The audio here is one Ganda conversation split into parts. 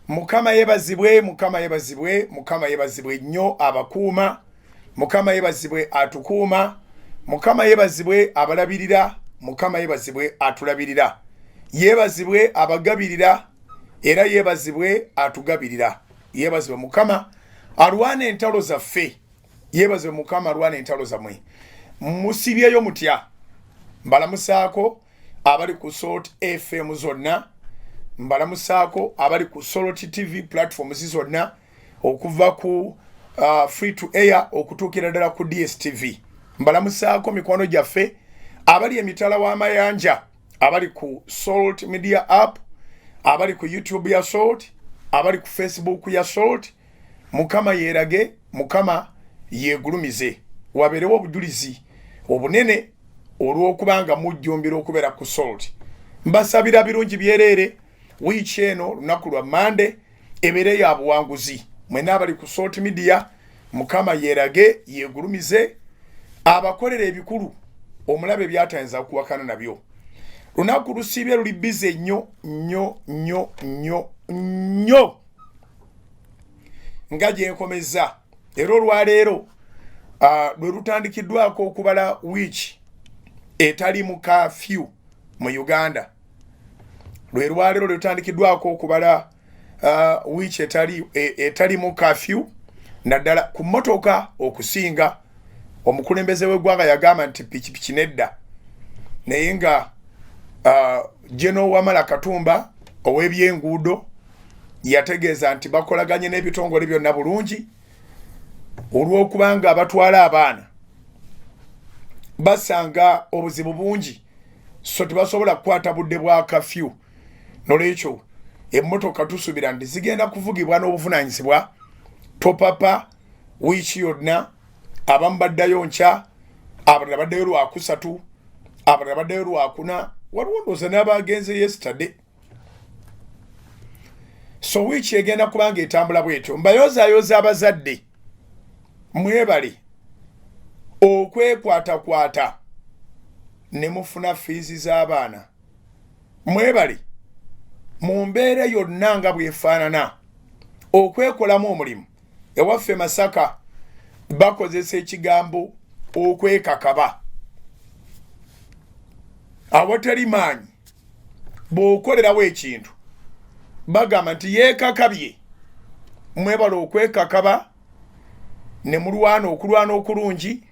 Mukama yebazibwe, Mukama yebazibwe, Mukama yebazibwe nnyo abakuuma, Mukama yebazibwe atukuuma, Mukama yebazibwe abalabirira, Mukama yebazibwe atulabirira, yebazibwe abagabirira era yebazibwe atugabirira, yebazibwe Mukama alwana entalo zaffe, yebazibwe Mukama alwana entalo zammwe. Musibyeyo mutya mbalamusaako abali ku Salt FM zonna, mbalamusaako abali ku Salt TV platforms zonna okuva ku free to air okutuukira ddala ku DSTV. Mbalamusaako mikwano gyaffe abali emitala w'amayanja, abali ku Salt Media app, abali ku YouTube ya Salt, abali ku Facebook ya Salt. Mukama yeerage, Mukama yeegulumize, wabeerewo obujulizi obunene olw'okubanga mujjumbira okubeera ku Salt. Mbasabira birungi byereere wiiki eno lunaku lwa Mande ebeere ya buwanguzi. Mwena abali ku Salt Media, Mukama yeerage yeegulumize, abakolera ebikulu omulabe byatayinza kuwakana nabyo. Lunaku lusiibye luli bize nnyo nnyo nnyo nnyo nnyo nga gye nkomeza. Era olwaleero lwe lutandikiddwako okubala wiiki etali mu kafyu mu Uganda. Lwe lwaleero lwe lutandikiddwako okubala wiiki etali mu kafyu, naddala ku mmotoka okusinga. Omukulembeze w'eggwanga yagamba nti pikipiki nedda, naye nga General Wamala Katumba ow'ebyenguudo yategeeza nti bakolaganye n'ebitongole byonna bulungi olw'okubanga abatwala abaana basanga obuzibu bungi, so tebasobola kukwata budde bwa kafyu. Nolwekyo emmotoka tusuubira nti zigenda kuvugibwa n'obuvunaanyizibwa topapa wiiki yonna. Abamu baddayo nkya, abalala baddayo lwakusatu, abalala baddayo lwakuna, waliwo ndowooza n'abagenze yesterday. So wiiki egenda kubanga etambula bwetyo. Mbayozaayoza abazadde mwebale okwekwatakwata ne mufuna fiizi z'abaana. Mwebale mu mbeera yonna nga bwefaanana okwekolamu omulimu. Ewaffe Masaka bakozesa ekigambo okwekakaba. Awatali maanyi bw'okolerawo ekintu bagamba nti yeekakabye. Mwebale okwekakaba ne mulwana okulwana okulungi,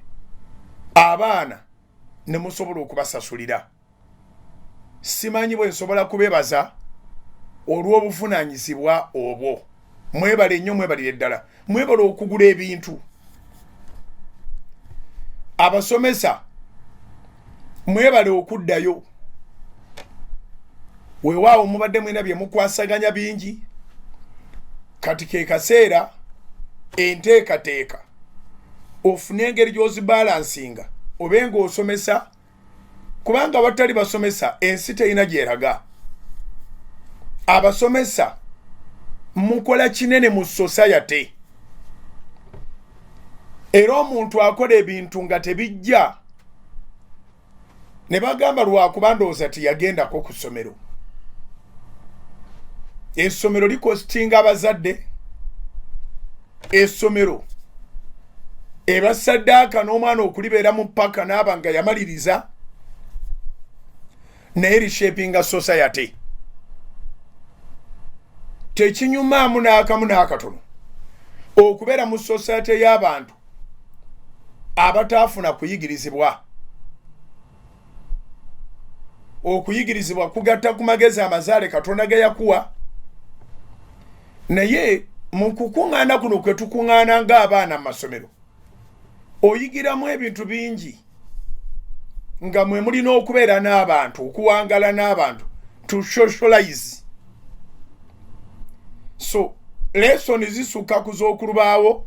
abaana ne musobola okubasasulira. Simanyi bwe nsobola kubebaza olw'obuvunaanyizibwa obwo. Mwebale nnyo, mwebalire ddala, mwebale okugula ebintu. Abasomesa mwebale okuddayo. Weewaawo mubadde mwena bye mukwasaganya bingi, kati ke kaseera enteekateeka ofune engeri gy'ozibalansinga obenga osomesa, kubanga batali basomesa ensi terina gyeraga. Abasomesa mukola kinene mu society, era omuntu akola ebintu nga tebijja ne bagamba lwakuba ndowooza tiyagendako ku ssomero. Essomero likostinga abazadde, essomero eba saddaaka n'omwana okulibeera mu ppaka n'aba nga yamaliriza, naye reshapinga society. Tekinyumaamu n'akamu n'akatono okubeera mu society y'abantu abataafuna kuyigirizibwa. Okuyigirizibwa kugatta ku magezi amazaale Katonda ge yakuwa, naye mu kukuŋŋaana kuno kwe tukuŋŋaana ng'abaana mu masomero oyigiramu ebintu bingi nga mwe mulina okubeera n'abantu, okuwangala n'abantu, to socialize. So lesson zisuka ku z'okulubaawo,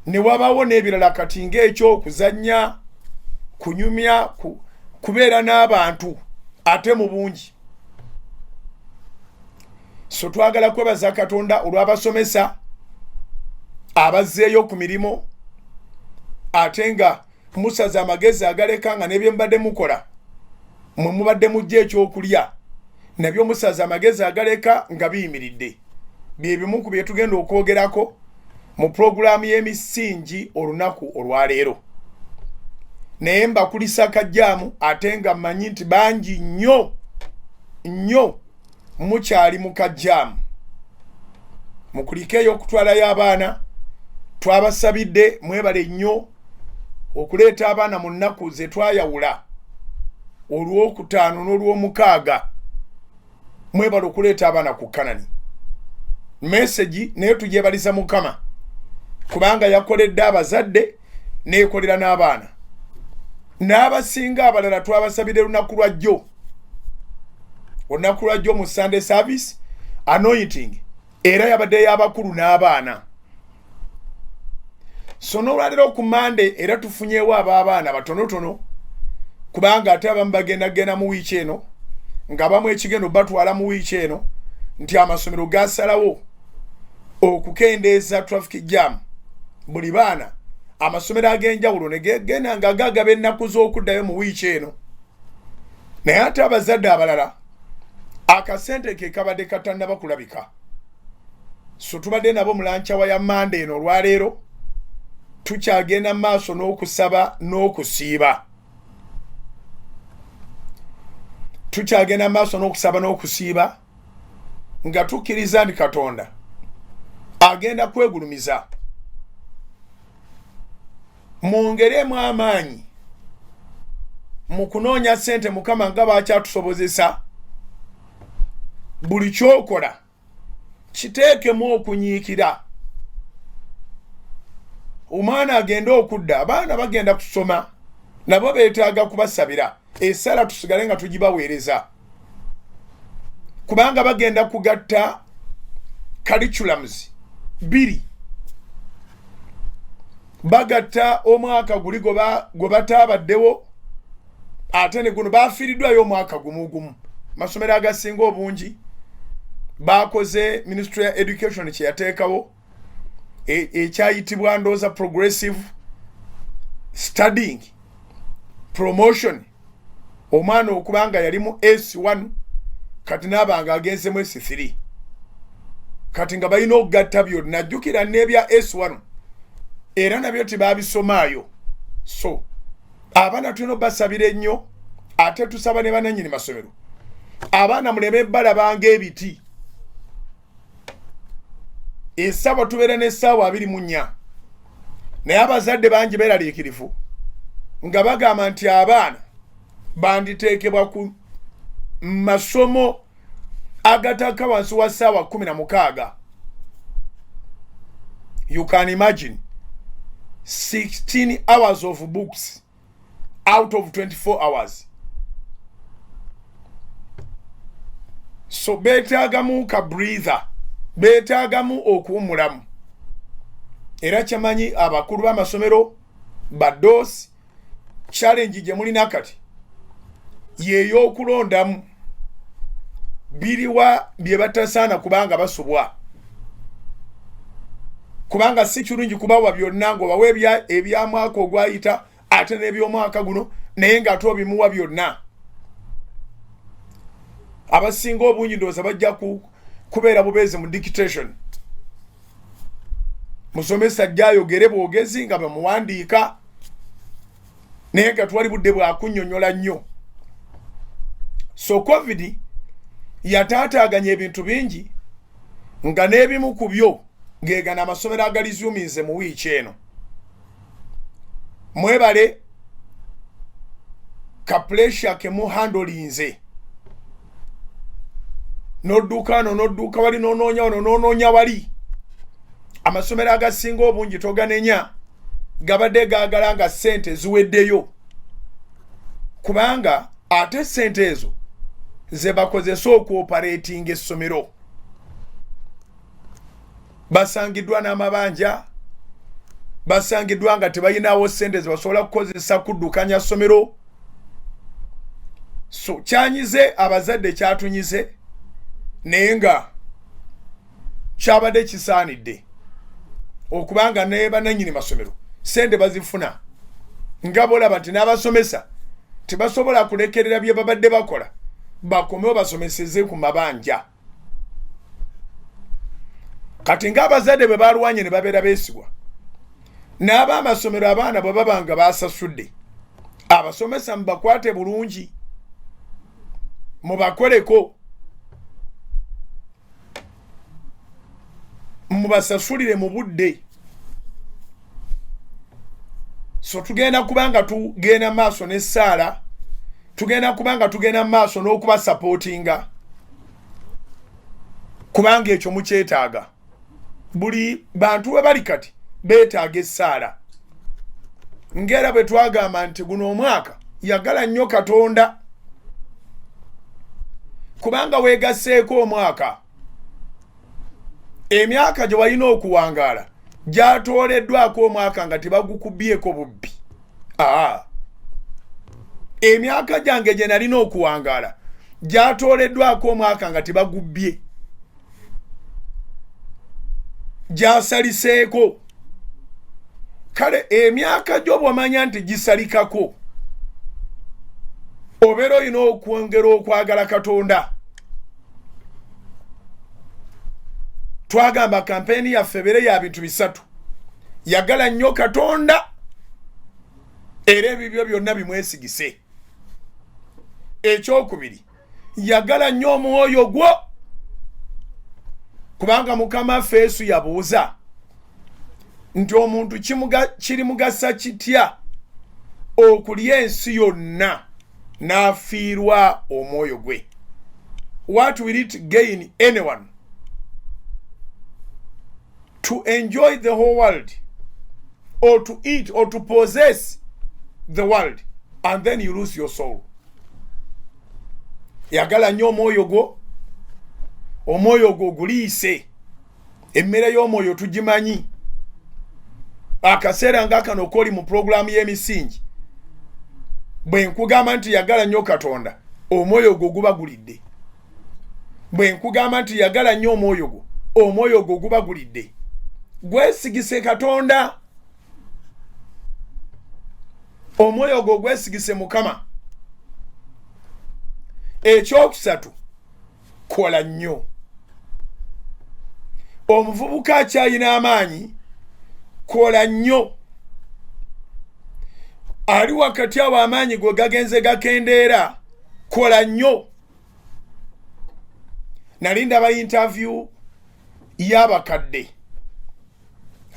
ne wabaawo n'ebirala kati ng'ekyokuzannya, kunyumya, kubeera n'abantu ate mu bungi. So twagala kwebaza Katonda olw'abasomesa abazzeeyo ku mirimu, ate nga musaza amagezi agaleka nga n'ebye mubadde mukola mwe mubadde mujja ekyokulya nabyo musaza amagezi agaleka nga biyimiridde bye bimu ku bye tugenda okwogerako mu programu y'emisingi olunaku olwaleero. Naye mbakulisa kajjaamu ate nga mmanyi nti bangi nnyo mukyali mu kajjaamu. Mukulikeeyo okutwalayo abaana, twabasabidde mwebale nnyo okuleeta abaana mu nnaku ze twayawula olw'okutaano n'olw'omukaaga. Mwebale okuleeta abaana ku Kanani. Message naye tugyebaliza Mukama kubanga yakoledde abazadde neekolera n'abaana. N'abasinga abalala twabasabire lunaku lwajjo mu Sunday service anointing era yabadde y'abakulu n'abaana. So n'olwaleero ku Monday era tufunyeewo abaana batonotono kubanga ate abamu bagenda mu wiiki eno nga bamu ekigendo batwala mu wiiki eno nti amasomero gasalawo okukendeeza traffic jam. Buli baana amasomero ag'enjawulo ne gegenda nga gagaba ennaku z'okuddayo mu wiiki eno. Naye ate abazadde abalala akasente ke kabadde katannaba kulabika. So tubadde nabo mu lancawa ya Monday eno olwaleero tukyagenda mu maaso n'okusaba n'okusiiba. Tukyagenda mu maaso n'okusaba n'okusiiba nga tukkiriza nti Katonda agenda kwegulumiza mwongeremu amaanyi mu kunoonya ssente Mukama nga baakyatusobozesa. Buli kyokola kiteekemu okunyiikira. Omwana agenda okudda, abaana bagenda kusoma, nabo beetaaga kubasabira. Essala tusigale nga tugibaweereza kubanga bagenda kugatta curriculums 2. Bagatta omwaka guli gwe bataabaddewo ate ne guno baafiiriddwayo omwaka gumu. Masomero agasinga obungi bakoze Ministry ya Education kye yateekawo ekyayitibwa ndooza progressive studying promotion. Omwana okubanga yali mu S1 kati n'abanga agenze mu S3 kati nga balina okugatta byonna. Jjukira n'ebya S1 era nabyo tebabisomaayo. So abaana tulina basabira ennyo ate tusaba ne bananyini masomero abaana muleme balabanga ebiti. Essaawa tubeera n'essaawa 24 naye abazadde bangi beeraliikirifu nga bagamba nti abaana banditeekebwa ku masomo agataka wansi wa ssaawa 16. You can imagine 16 hours of books out of 24 hours. So beetaagamu ka breather, beetaagamu okuwummulamu. Era kyamanyi abakulu b'amasomero badoosi challenge gye mulina kati yeeyo okulondamu biriwa bye batasaana kubanga basubwa. Kubanga si kirungi kubawa byonna ng'obawa ebyamwaka ogwayita ate n'ebyomwaka guno naye nga ate obimuwa byonna. Abasinga obungi ndowooza bajja kubeera bubeezi mu dictation. Musomesa ajja ayogere bwogezi nga bamuwandiika naye nga twali budde bwakunnyonnyola nnyo. So COVID yataataaganya ebintu bingi nga n'ebimu ku byo geegana amasomero agalizuuminze mu wiiki eno. Mwebale ka pressure ke muhandolinze. Nodduka no nodduka wali n'onoonya wano n'onoonya wali. Amasomero agasinga obungi toganenya gabadde gaagala nga ssente ziweddeyo kubanga ate ssente ezo ze bakozesa okuoperatinga essomero. Basangiddwa n'amabanja, basangiddwa nga tebalinawo ssente ze basobola kukozesa kuddukanya ssomero. So kyanyize abazadde kyatunyize naye nga kyabadde kisaanidde okubanga ne bannannyini masomero ssente bazifuna nga bolaba nti n'abasomesa tebasobola kulekerera bye babadde bakola bakomewo basomeseze ku mabanja. Kati ng'abazadde bwe balwanye ne babeera beesigwa n'ab'amasomero abaana bwe babanga basasudde, abasomesa mubakwate bulungi, mubakoleko, mubasasulire mu budde. So tugenda kubanga tugenda maaso n'essaala, tugenda kubanga tugenda maaso n'okuba supportinga, kubanga ekyo mukyetaaga. Buli bantu we bali kati beetaaga essaala. Ngera bwe twagamba nti guno omwaka yagala nnyo Katonda, kubanga weegaseeko omwaka. Emyaka gye walina okuwangaala gyatooleddwako omwaka nga tebagukubyeko bubbi. Emyaka gyange gye nalina okuwangaala gyatooleddwako omwaka nga tebagubbye, gyasaliseeko. Kale emyaka gyo bw'omanya nti gisalikako, obeera olina okwongera okwagala Katonda. Twagamba kampeni yaffe ebeere ya bintu bisatu: yagala nnyo Katonda, era ebibyo byonna bimwesigise. Ekyokubiri, yagala nnyo omwoyo gwo, kubanga Mukama waffe Yesu yabuuza nti omuntu kiri mugasa kitya okulya ensi yonna n'afiirwa omwoyo gwe? What will it gain anyone to enjoy the whole world, or to eat, or to possess the world, and then you lose your soul? Yagala nnyo omwoyo gwo, omwoyo gwo guliise. Emmere y'omwoyo tugimanyi. Akaseera nga kano koli mu programu y'emisingi, bwe nkugamba nti yagala nnyo Katonda, omwoyo gwo guba gulidde. Bwe nkugamba nti yagala nnyo omwoyo gwo, omwoyo gwo guba gulidde. Gwesigise Katonda, omwoyo gwo gwesigise Mukama. Ekyokusatu, kola nnyo. Omuvubuka akyayina amaanyi, kola nnyo. Ali wakati awo amaanyi gwe gagenze gakendeera, kola nnyo. Nali ndaba interview y'abakadde.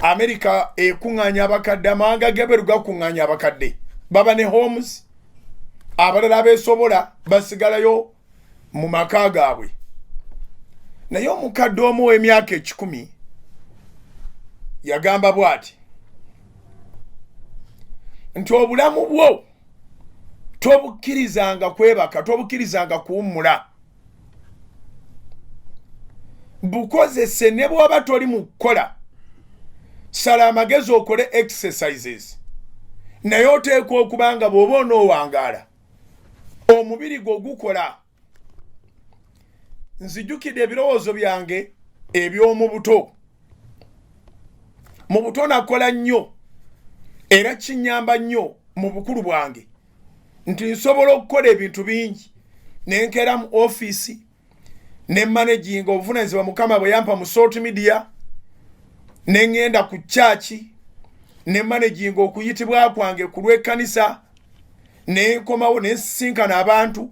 America ekuŋŋaanya abakadde, amawanga g'ebweru gakuŋŋaanya abakadde. Baba ne homes, abalala beesobola basigalayo mu maka gaabwe. Naye omukadde omu w'emyaka 10 yagamba bw'ati nti obulamu bwo tobukkirizanga kwebaka, tobukkirizanga kuwummula. Bukozese ne bw'oba toli mu kukola. Sala amagezi okole exercises. Naye oteekwa okubanga bw'oba onoowangaala, omubiri gwo gukola. Nzijukidde ebirowoozo byange eby'omu buto. Mu buto nakola nnyo, era kinyamba nnyo mu bukulu bwange nti nsobola okukola ebintu bingi. Nenkera mu office, ne managing obuvunaanyizibwa Mukama bwe yampa mu social media, ne ngenda ku church, ne managing okuyitibwa kwange ku lw'ekkanisa, ne nkomawo ne nsisinkana abantu,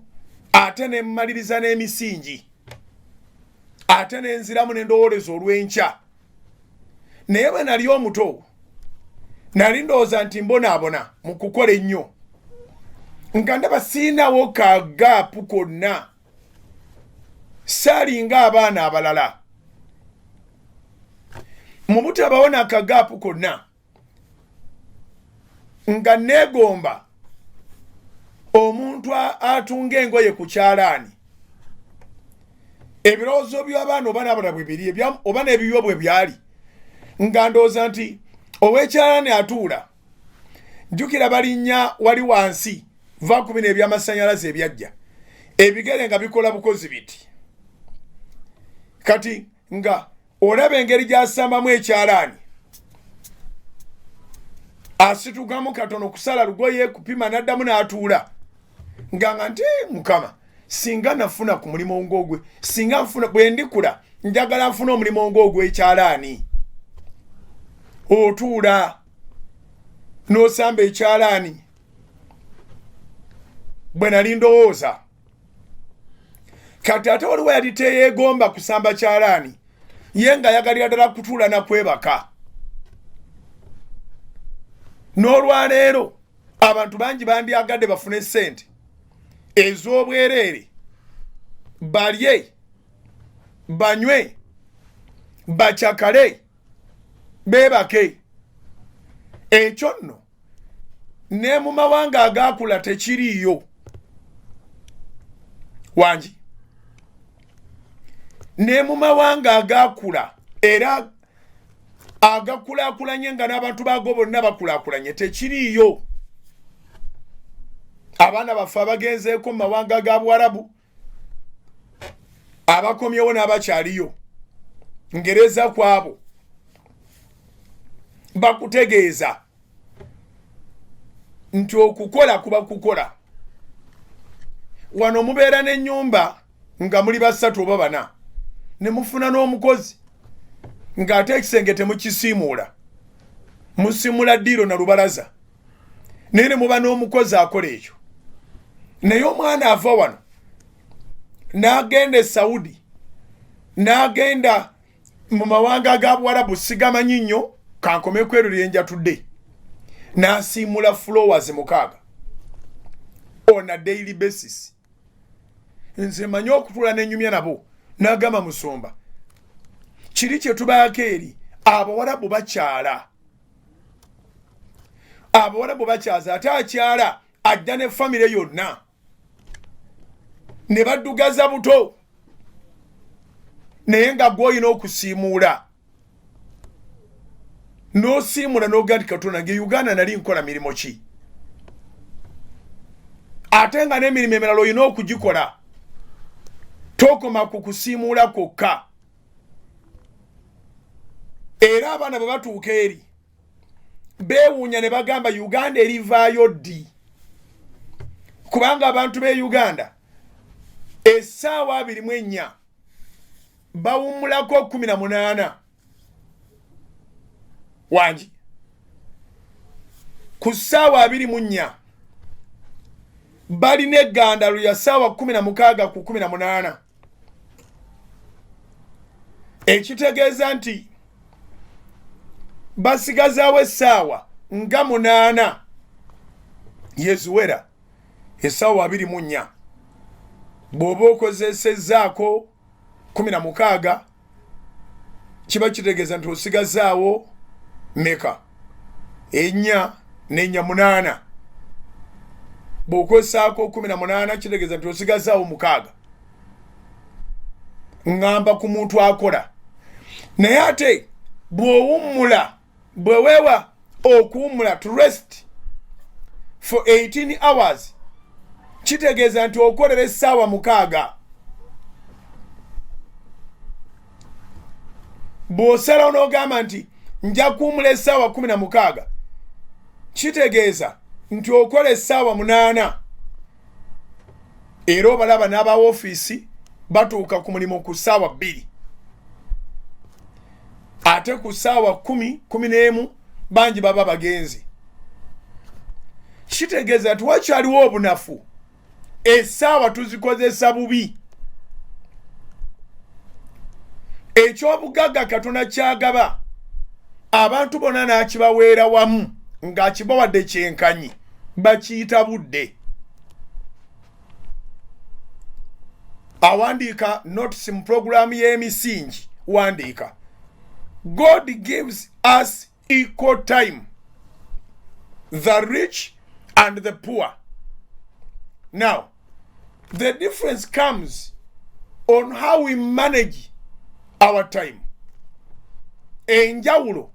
ate ne mmaliriza n'emisingi, ate ne nziramu n'endowoolezo olw'enkya. Naye bwe nali omuto, nali ndowooza nti mbonaabona mu kukola ennyo, nga ndaba siinawo kagaapu konna, saalinga abaana abalala. Mu butabawo n'akagaapu konna, nga neegomba omuntu atunga engoye ku kyalaani. Ebirowoozo by'abaana oba n'abalala bwe biri, oba n'ebiyo bwe byali, nga ndowooza nti ow'ekyalaani atuula, jjukira balinnya wali wansi vakumina eby'amasannyalaze ebyajja, ebigere nga bikola bukozi biti. Kati nga olaba engeri gy'asambamu ekyalaani, asitukamu katono kusala lugoye kupima n'addamu n'atuula, nga nti Mukama, singa nafuna ku mulimu ng'ogwe singa nfuna bwe ndikula njagala nfuna omulimu ng'ogw'ekyalaani otuula n'osamba ekyalaani bwe nali ndowooza kati ate waliwo yali teyeegomba kusamba kyalaani ye nga yagalira ddala kutuula nakwebaka n'olwaleero abantu bangi bandyagadde bafune ssente ez'obwereere balye banywe bakyakale beebake ekyo nno ne mu mawanga agaakula tekiriiyo wangi ne mu mawanga agaakula era agakulaakulanye nga n'abantu baago bonna bakulaakulanye tekiriiyo abaana baffe abagenzeeko mu mawanga ga Buwarabu abakomyewo n'abakyaliyo ngereza kwabo bakutegeeza nti okukola kuba kukola wano mubeera n'ennyumba nga muli basatu oba bana ne mufuna n'omukozi ng'ate ekisenge temukisiimuula musiimula ddiiro na lubalaza naye ne muba n'omukozi akola ekyo naye omwana ava wano n'agenda e Saudi n'agenda mu mawanga ga Buwarabu sigamanyi nnyo kankomeko eryo lye njatudde n'asiimula flowers 6 on a daily basis nze manyi okutuula n'ennyumya nabo n'agamba Musumba kiri kye tubaako eri Abawarabu bakyala Abawarabu bakyaza ate akyala ajja ne famire yonna ne baddugaza buto naye nga gw'olina okusiimuula n'osiimula n'oga nti Katonda nge Uganda nali nkola mirimo ki ate nga n'emirimu emirala olina okugikola tokoma ku kusiimuula kwokka era abaana bwe batuuka eri beewuunya ne bagamba Uganda erivaayo ddi kubanga abantu b'e Uganda essaawa 24 bawummulako 18 wangi ku ssaawa 24 balina eggandalo ya ssaawa 16 ku 18 ekitegeeza nti basigazaawo essaawa nga 8 yeziwera essaawa 24 bw'oba okozesezzaako 16 kiba kitegeeza nti osigazaawo meka 4 n'ennya 8 bw'okosaako 18 kitegeeza nti osigazaawo 6 ngamba ku muntu akola naye ate bw'owummula bwe weewa okuwummula to rest for 18 hours kitegeeza nti okolera essaawa 6 bw'osalawo n'ogamba nti nja kuwummula essaawa 16 kitegeeza nti okola essaawa 8 era obalaba n'aba ofiisi batuuka ku mulimu ku ssaawa 2 ate ku ssaawa 10, 11 bangi baba bagenzi kitegeeza nti wakyaliwo obunafu essaawa tuzikozesa bubi ekyobugagga Katonda kyagaba abantu bonna n'akibaweera wamu ng'akibawadde kyenkanyi bakiyita budde awandiika notice mu programu y'emisingi wandiika God gives us equal time, the rich and the poor. Now, the difference comes on how we manage our time. Enjawulo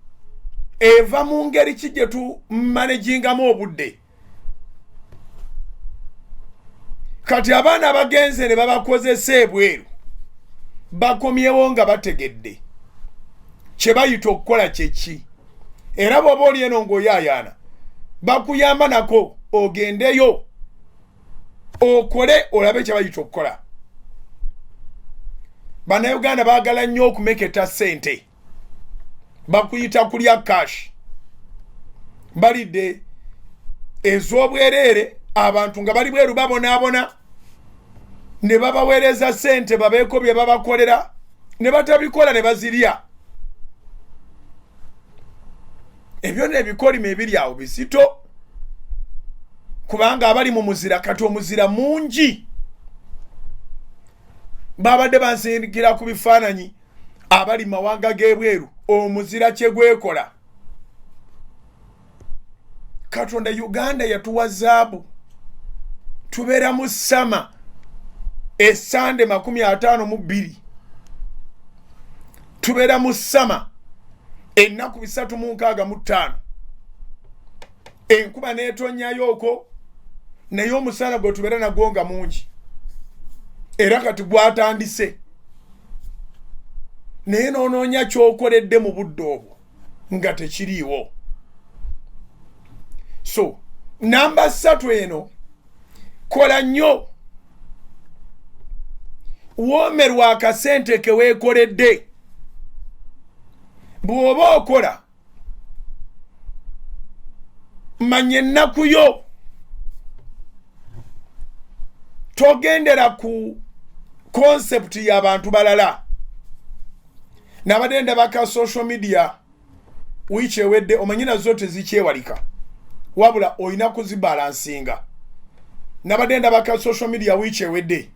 eva mu ngeri ki gye tumanagingamu obudde. Kati abaana abagenze ne babakozesa ebweru bakomyewo nga bategedde kye bayita okukola kyeki era bw'oba oli eno ng'oyaayaana bakuyamba nako ogendeyo okole olabe kye bayita okukola. Bannayuganda baagala nnyo okumeketa ssente, bakuyita kulya cash, balidde ez'obwereere abantu nga bali bweru babonaabona ne babaweereza ssente babeeko bye babakolera ne batabikola ne bazirya. Ebyo n'ebikolima ebiri awo bisito, kubanga abali mu muzira kati omuzira mungi. Babadde bansindikira ku bifaananyi abali mawanga g'ebweru omuzira kye gwekola. Katonda Uganda yatuwa zaabu, tubeera mu sama esande 52, tubeera mu sama ennaku 365, enkuba n'etonyayo okwo naye omusana gwe tubeera nagwo nga mungi era kati gwatandise, naye noonoonya ky'okoledde mu budde obwo nga tekiriiwo. So namba 3 eno, kola nnyo, woomerwa akasente ke weekoledde. Bw'oba okola manya ennaku yo, togendera ku concept y'abantu balala. Nabadde ndabaka social media wiiki ewedde, omanyi nazo tezikyewalika wabula olina kuzibalansinga. Nabadde ndabaka social media wiiki ewedde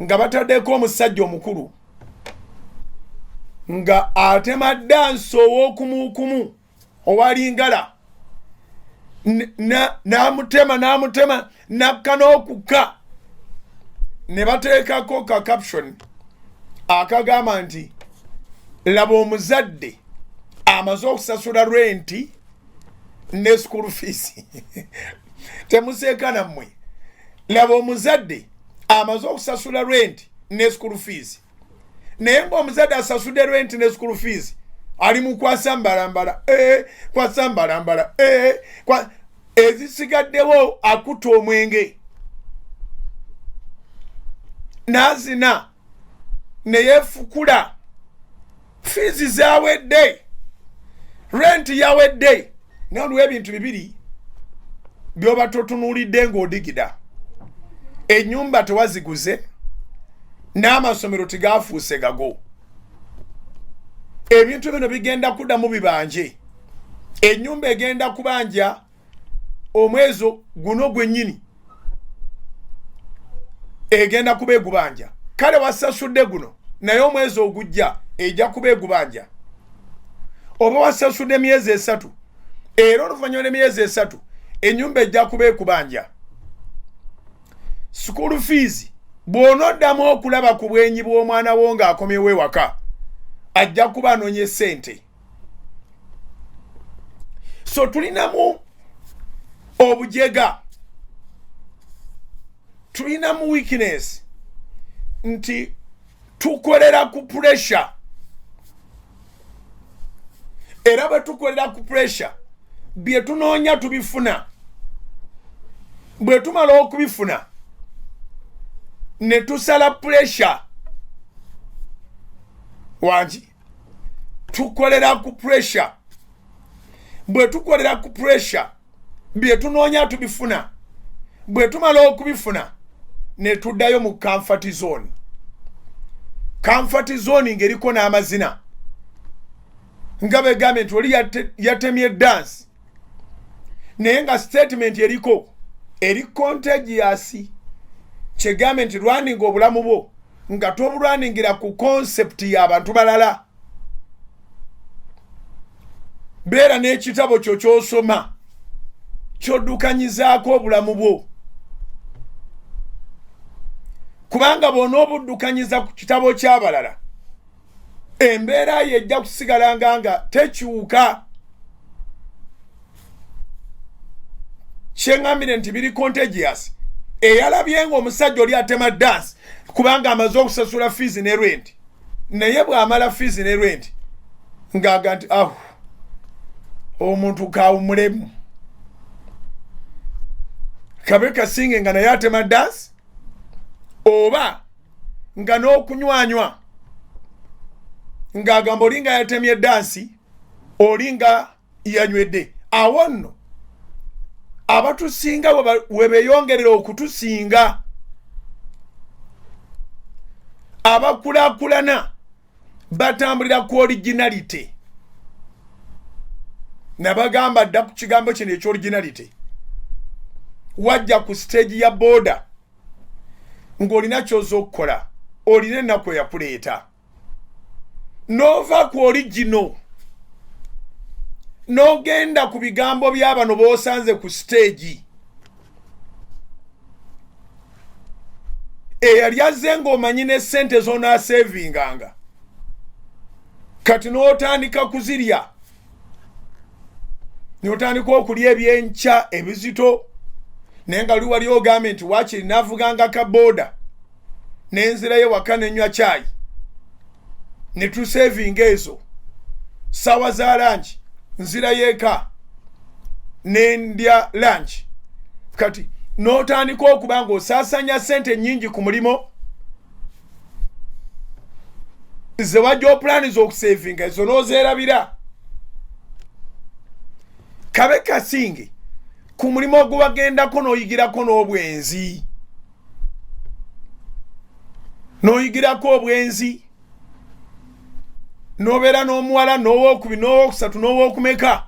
nga bataddeko omusajja omukulu nga atema danso ow'okumukumu owalingala namutema nakka n'okukka, ne bateekako ka caption akagamba nti laba omuzadde amaze okusasula renti ne school fees. Temuseeka nammwe, laba omuzadde amaze okusasula renti ne school fees. Naye ng'omuzadde asasudde renti ne school fees ali mu kwasambalambala, kwasambalambala, ezisigaddewo akuta omwenge n'azina ne yeefukula. Fees zawedde, renti yawedde. N'oliwo ebintu bibiri by'oba totunuulidde ng'odigida. Ennyumba tewaziguze, n'amasomero tegaafuuse gago. Ebintu bino bigenda kuddamu bibanje. Ennyumba egenda kubanja omwezi guno gwennyini, egenda kuba egubanja. Kale wasasudde guno, naye omwezi ogujja ejja kuba egubanja. Oba wasasudde emyezi 3, era oluvannyuma lw'emyezi 3 ennyumba ejja kuba ekubanja. School fees bw'onoddamu okulaba ku bwenyi bw'omwana wo ng'akomyewo ewaka, ajja kuba anoonye ssente. So tulinamu obujega, tulinamu weakness nti tukolera ku pressure, era bwe tukolera ku pressure bye tunoonya tubifuna. Bwe tumala okubifuna ne tusala pressure wangi, tukolera ku pressure. Bwe tukolera ku pressure bye tunoonya tubifuna. Bwe tumala okubifuna ne tuddayo mu comfort zone. Comfort zone ng'eriko n'amazina nga begambe nti oli yatemye dance, naye nga statement eriko eri contagious, kyegambe nti lwaninga obulamu bwo nga tobulwaningira ku concept y'abantu balala. Beera n'ekitabo kyo ky'osoma ky'oddukanyizaako obulamu bwo, kubanga bw'onoobuddukanyiza ku kitabo ky'abalala embeera ye ejja kusigalanga nga tekyuka. Kyeŋŋambire nti biri contagious. Eyalabye ng'omusajja oli atema dance kubanga amaze okusasula fees ne rent, naye bw'amala fees ne rent ng'aga nti omuntu kawumulemu, Kabeka Singe nga naye atema dance oba nga n'okunywanywa ng'agamba olinga yatemye dance olinga yanywedde. Awo nno abatusinga we beeyongerera okutusinga abakulaakulana batambulira ku originality. Nabagamba dda ku kigambo kino eky'originality. Wajja ku stage ya boda ng'olina ky'oza okukola, olina ennaku eyakuleeta, n'ova ku original n'ogenda ku bigambo by'abano b'osanze ku stage. Eyali azze ng'omanyi ne ssente z'onaasevinganga kati n'otandika kuzirya, n'otandika okulya ebyenkya ebizito, naye nga luli wali ogambye nti waakiri naavuganga kaboda n'enzirayo waka nenywa caayi ne tusevinga ezo ssaawa za lanchi nzirayo eka n'endya lanchi. Kati n'otandika okuba ng'osaasanya ssente nnyingi ku mulimo ze wajja opulaniza okusevinga ezo n'ozeerabira. Kabeka Singe ku mulimu ogubagendako n'oyigirako n'obwenzi, n'oyigirako obwenzi, n'obeera n'omuwala n'owokubiri n'owokusatu n'owokumeka,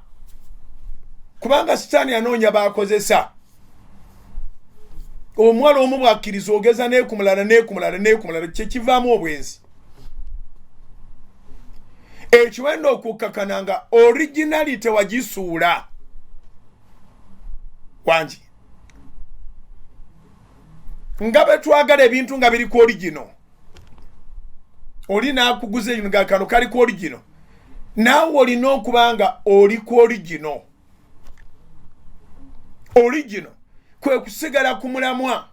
kubanga sitaani anoonya baakozesa. Omuwala omu bwakkiriza ogeza neekumulala kyekivaamu obwenzi. Ekiwenda okukkakananga originality wagisuula wangi nga betwagala ebintu nga biri ku original. Oli naakuguza ebintu nga kano kali ku original, naawe olina okuba nga oli ku original. Original kwe kusigala ku mulamwa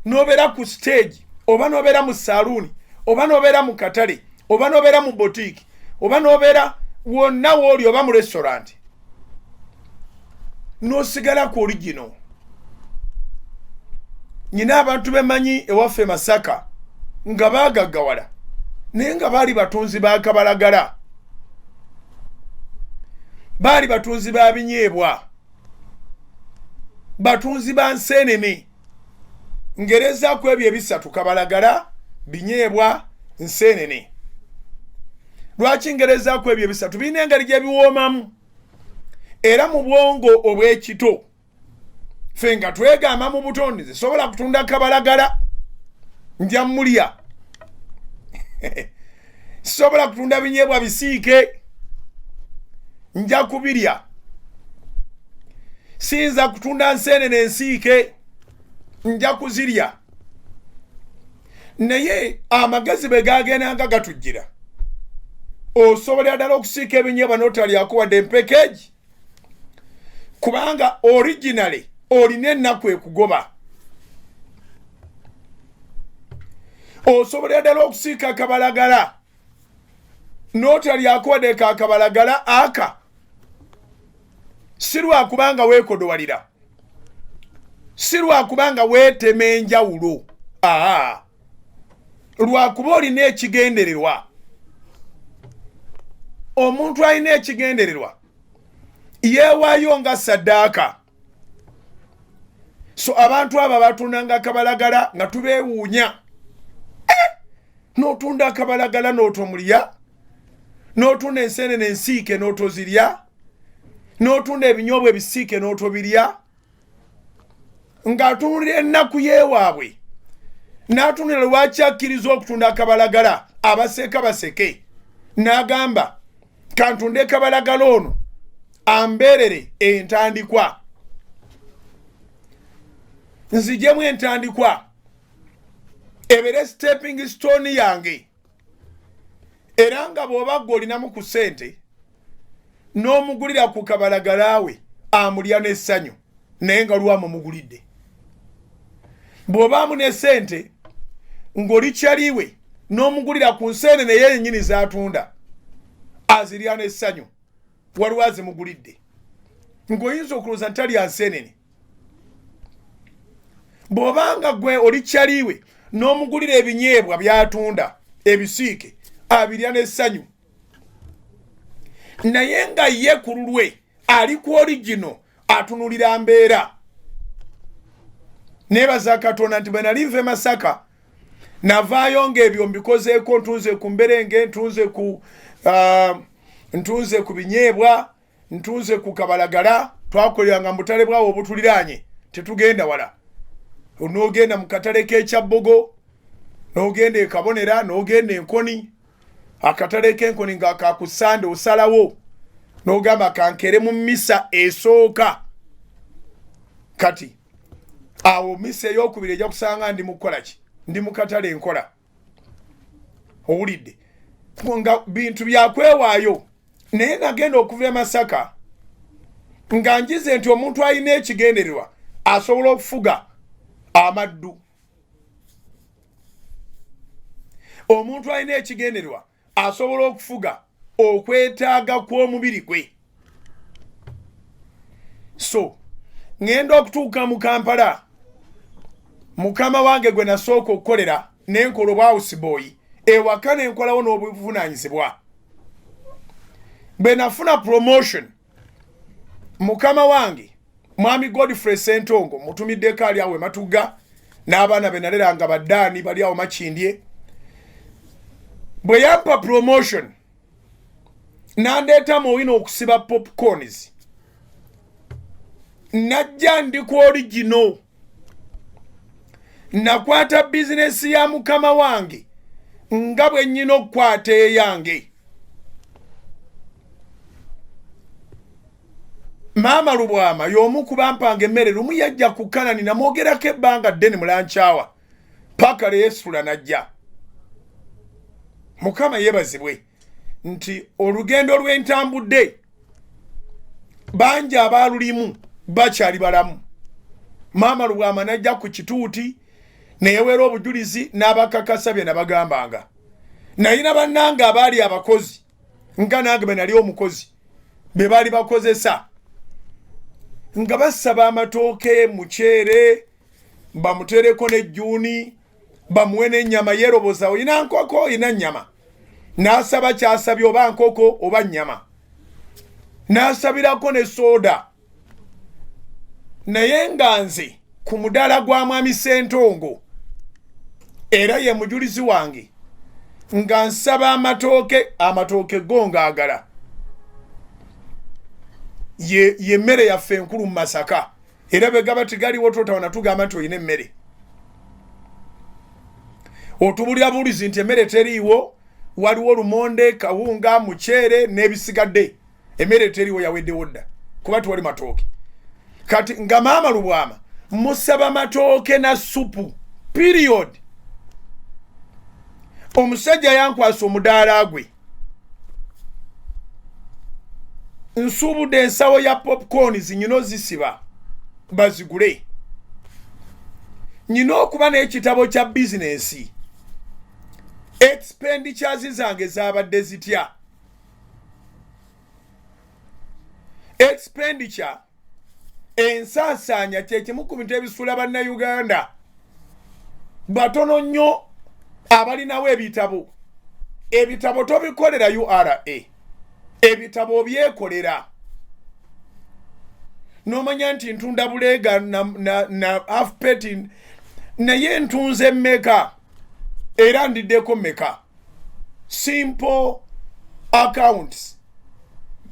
n'obeera ku stage oba n'obeera mu saaluuni oba n'obeera mu katale oba n'obeera mu boutique oba n'obeera wonna wooli oba mu restaurant, n'osigala ku original. Nyina abantu bemanyi ewaffe Masaka nga baagaggawala naye nga baali batunzi ba kabalagala, baali batunzi ba binyeebwa, batunzi ba nseenene. Ngerezaako ebyo ebisatu: kabalagala, binyeebwa, nseenene. Lwaki ngerezaako ebyo ebisatu? Birina engeri gye biwoomamu era mu bwongo obw'ekito. Ffe nga twegamba mu butonde zisobola kutunda kabalagala nja mulya sisobola kutunda binyeebwa bisiike nja kubirya, siyinza kutunda nseenene ensiike nja kuzirya. Naye amagezi bwe gagendanga gatujjira, osobola ddala okusiika ebinyeebwa n'otalyako wadde empekeegi, kubanga originally olina ennaku ekugoba. Osobola ddala okusiika akabalagala n'otalyako wadde kaakabalagala aka, si lwakubanga weekodowalira, si lwakubanga weetema enjawulo, lwakuba olina ekigendererwa. Omuntu alina ekigendererwa yeewaayo nga saddaaka. So abantu abo batundanga akabalagala nga tubeewuunya, n'otunda akabalagala n'otomulya, n'otunda enseenene ensiike n'otozirya, n'otunda ebinyoobwa ebisiike n'otobirya, ng'atundira ennaku yeewaabwe. N'atundira lwaki akkiriza okutunda akabalagala abaseeka baseke, n'agamba kantunde kabalagala ono ambeerere entandikwa, nzijemu entandikwa ebeere stepping stone yange. Era nga bw'oba gwe olinamu ku ssente n'omugulira ku kabalagala we amulya n'essanyu naye nga lwamumugulidde. Bw'obaamu n'essente ng'oli kyaliwe n'omugulira ku nseenene ye yennyini z'atunda azirya n'essanyu waliwo azimugulidde. ng'oyinza okulowooza ntali ansenene bw'obanga gwe oli kyaliwe n'omugulira ebinyeebwa by'atunda ebisiike abirya n'essanyu naye nga ye ku lulwe ali ku origino atunulira mbeera. Neebaza Katonda nti bwe nali nva e Masaka navaayo ng'ebyo mbikozeeko, ntunze ku mberenge, ntunze ku binyeebwa, ntunze ku kabalagala. Twakoleranga mu butale bwawo obutuliraanye, tetugenda wala. N'ogenda mu katale k'ekyabbogo, n'ogenda e Kabonera, n'ogenda Enkoni, akatale k'Enkoni nga kakusande osalawo, n'ogamba kankere mu mmisa esooka. Kati awo mmisa ey'okubiri ejja kusanga ndi mu kukola ki? Ndi mu katale enkola. Owulidde? Nga bintu byakwewaayo. Naye nagenda okuva e Masaka nga njize nti omuntu alina ekigendererwa asobola okufuga amaddu. Omuntu alina ekigendererwa asobola okufuga okwetaaga kw'omubiri gwe. So ngenda okutuuka mu Kampala, mukama wange gwe nasooka okukolera n'enkola obwa houseboy ewaka n'enkolawo n'obuvunaanyizibwa. Bwe nafuna promotion, mukama wange mwami Godfrey Ssentongo mutumiddeko ali awo e Matugga n'abaana be naleranga baddaani bali awo Makindye. Bwe yampa promotion n'andeeta mu wino okusiba popcorns, najja ndi ku origino. Nakwata bizinesi ya mukama wange nga bwe nnyina okukwata eyange. Maama Lubwama y'omu ku bampanga emmere lumu yajja ku Kanani namwogerako ebbanga ddene mulankyawa paka leesula najja. Mukama yeebazibwe nti olugendo lw'entambudde bangi abaalulimu bakyali balamu. Maama Lubwama najja ku kituuti neyeweera obujulizi n'abakakasa bye nabagambanga. Nayina bannange abaali abakozi nga nange bwe nali omukozi be baali bakozesa nga basaba amatooke, muceere, bamutereko n'ejjuuni, bamuwe n'ennyama yeeroboza oyina nkoko oyina nnyama. N'asaba kyasabye oba nkoko oba nnyama. N'asabirako ne soda. Naye nga nze ku mudaala gwa mwami Ssentongo era ye mujulizi wange nga nsaba amatooke go ngaagala. Ye mmere yaffe enkulu mu Masaka era bwe gaba tigaliwo totawona tugamba nti oyina emmere. Otubulira bulizi nti emmere teriiwo, waliwo lumonde, kawunga, muceere n'ebisigadde. Emmere teriiwo yaweddewo dda kuba tuwali matooke. Kati nga Maama Lubwama musaba matooke na supu period. Omusajja yankwasa omudaala gwe. Nsuubudde ensawo ya popcorns nyina ozisiba bazigule. Nyina okuba n'ekitabo kya bizinensi. Expenditures zange zaabadde zitya. Expenditure ensaasaanya kye kimu ku bintu ebisuula bannayuganda batono nnyo abalinawo ebitabo. Ebitabo tobikolera URA, ebitabo byekolera. N'omanya nti ntunda buleega na half pet naye ntunze mmeka era ndiddeko mmeka. Simple accounts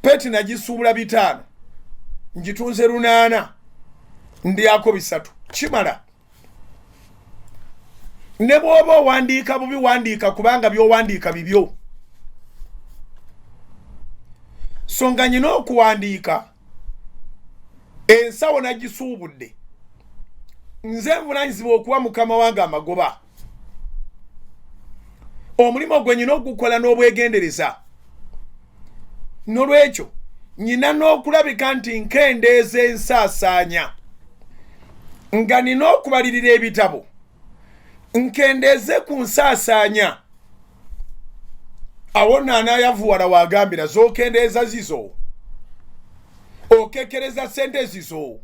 pet nagisuubula 5 ngitunze 8 ndyako 3 kimala. Ne bw'oba owandiika bubi wandiika kubanga by'owandiika bibyo. So nga nyina okuwandiika ensawo nagisuubudde nze nvunaanyizibwa okuwa mukama wange amagoba. Omulimu gwe nyina ogukola n'obwegendereza. N'olwekyo nyina n'okulabika nti nkendeeza ensaasaanya nga nina okubalirira ebitabo nkendeeze ku nsaasaanya. Awo naanayavuwala wagambira z'okendeeza zizo. okekereza sente zizo.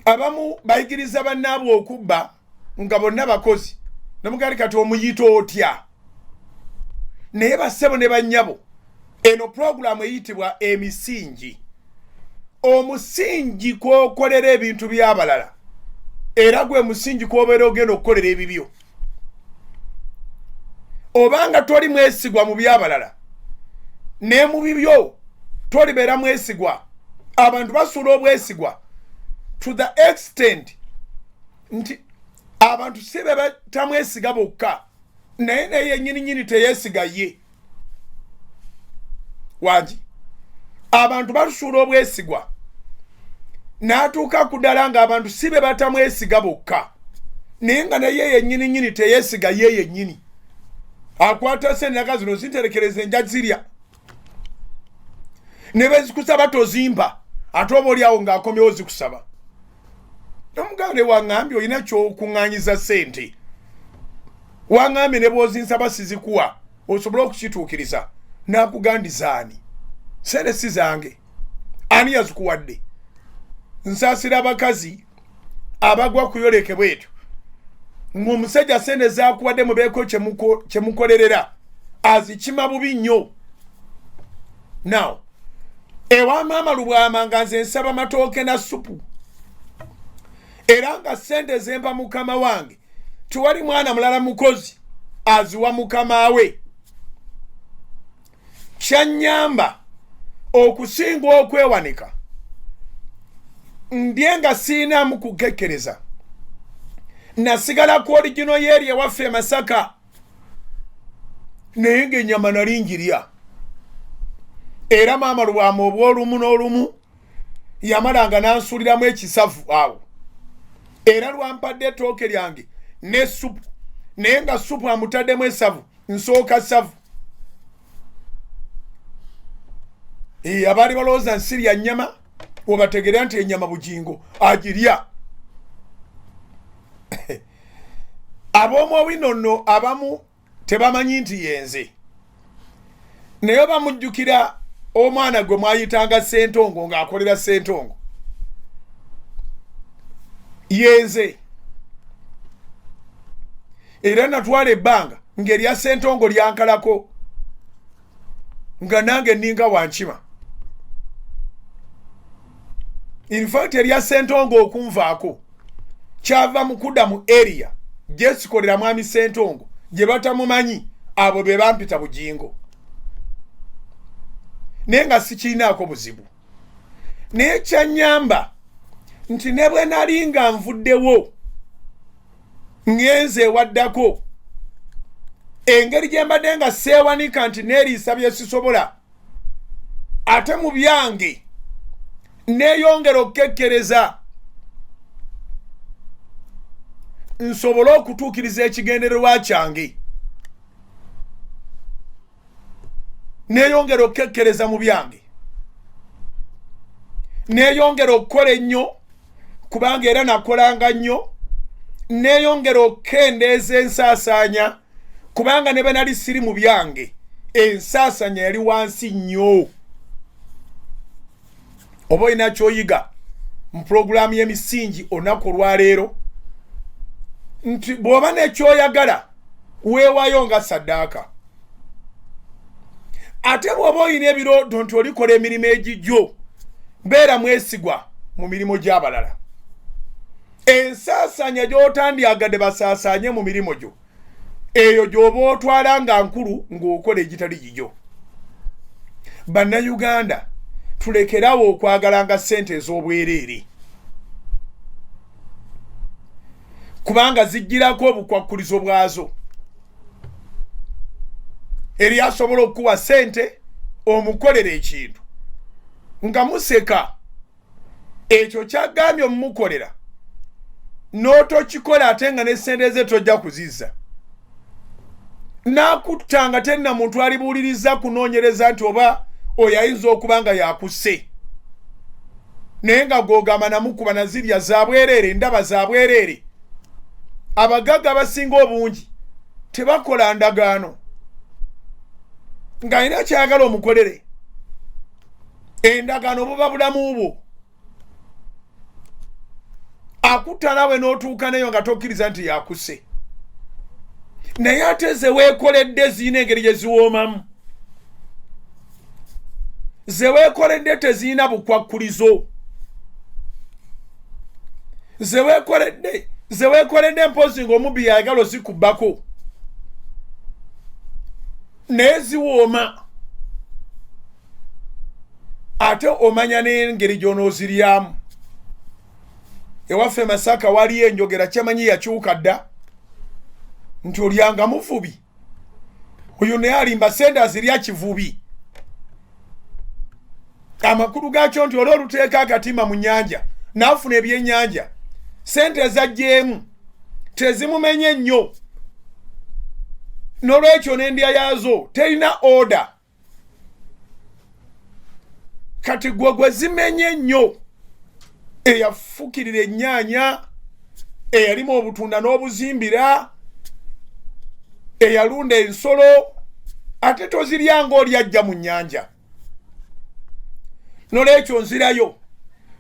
Abamu bayigiriza bannaabwe okubba nga bonna bakozi namugali kati omuyita otya naye bassebo ne bannyabo eno puroguramu eyitibwa emisingi. Omusingi kwokolera ebintu by'abalala era gwe musingi kwobeera ogenda okukolera ebibyo. Obanga toli mwesigwa mu by'abalala ne mu bibyo tolibeera mwesigwa. Abantu basuula obwesigwa to the extent nti abantu si be batamwesiga bokka naye naye nnyini teyeesiga ye. Wangi abantu basuula obwesigwa n'atuuka ku ddala ng'abantu si be batamwesiga bokka naye nga naye yennyini teyeesiga ye yennyini. Akwata sennaka zino zinterekereza enja zirya ne bezikusaba tozimba ate oba oliawo ng'akomyewo zikusaba. Nomugande waŋŋambye olina ky'okuŋŋaanyiza ssente. Waŋŋambye ne bw'ozinsaba sizikuwa osobole okukituukiriza. N'akugandiza ani? Sente si zange. Ani yazikuwadde? Nsaasira abakazi abagwa kuyoleke bwetyo. Ng'omusajja sente zaakuwadde mubeeko kye mukolerera azikima bubi nnyo. Now, ewa maama Lubwama nga nze nsaba matooke na supu. Era nga sente zempa mukama wange tiwali mwana mulala mukozi aziwa mukama we. Kyanyamba okusinga okwewanika ndye nga siinamu kukekkereza nasigala ku original yeeri ewaffe e Masaka naye ng'ennyama nali njirya. Era maama Lubwama obw'olumu n'olumu yamalanga n'ansuuliramu ekisavu awo. Era lwampadde ettooke lyange ne supu naye nga supu amutaddemu esavu nsooka savu. Abaali balowooza nsirya nnyama obategeera nti ennyama bugingo agirya. Ab'omu owinonno abamu tebamanyi nti yenze naye bamujjukira omwana gwe mwayitanga Ssentongo ng'akolera Ssentongo. Yenze era natwala ebbanga ng'erya Ssentongo lyankalako nga nange nninga wankima. In fact erya Ssentongo okunvaako kyava mu kudda mu area gye sikolera mwami Ssentongo gye batamumanyi abo be bampita bugingo naye nga sikirinaako buzibu. Naye kyanyamba nti ne bwe nali nga nvuddewo ngenze ewaddako engeri gye mbadde nga seewanika nti neeriisa bye sisobola ate mu byange neeyongera okukekkereza nsobole okutuukiriza ekigendererwa kyange. Neeyongera okukekkereza mu byange neeyongera okukola ennyo kubanga era nakolanga nnyo. Neeyongera okukendeeza ensaasaanya kubanga ne bwe nali siri mu byange ensaasaanya yali wansi nnyo. Oba olina ky'oyiga mu puroguraamu y'emisingi olunaku olwaleero nti bw'oba n'ekyoyagala weewaayo nga ssaddaaka. Ate bw'oba olina ebirooto nti olikola emirimu egijjo beera mwesigwa mu mirimu gy'abalala. Ensaasaanya gy'otandyagadde basaasaanye mu mirimu gyo eyo gy'oba otwala nga nkulu ng'okola egitali gigyo. Bannayuganda tulekerawo okwagalanga ssente ez'obwereere kubanga zijjirako obukwakkulizo bwazo. Eri asobola okuwa ssente omukolera ekintu nga museka ekyo kyagambye omumukolera n'otokikola ate nga n'essente ze tojja kuzizza. N'akuttanga tenna muntu alibuuliriza kunoonyereza nti oba oyo ayinza okuba nga yakusse naye nga gw'ogamba namukuba na zirya za bwereere ndaba za bwereere. Abagagga abasinga obungi tebakola ndagaano ng'alina kyayagala omukolere endagano buba bulamu bwo akutta nawe n'otuuka neyo nga tokkiriza nti yakuse naye ate ze weekoledde ziyina engeri gye ziwoomamu ze weekoledde teziyina bukwakkulizo ze weekoledde mpozi ng'omubbi yayagala ozikubbako naye ziwooma ate omanya n'engeri gy'onooziryamu ewaffe Masaka waliyo enjogera kyamanyi yakyuka dda nti olyanga muvubi oyo naye alimba sente azirya kivubi amakulu gaakyo nti olw'oluteeka akatima mu nnyanja n'afuna ebyennyanja sente ezajjeemu tezimumenye nnyo n'olwekyo n'endya yaazo terina oda kati gwe zimenye nnyo eyafukirira ennyaanya eyalima obutunda n'obuzimbira eyalunda ensolo ate tozirya ng'oli ajja mu nnyanja n'olwekyo nzirayo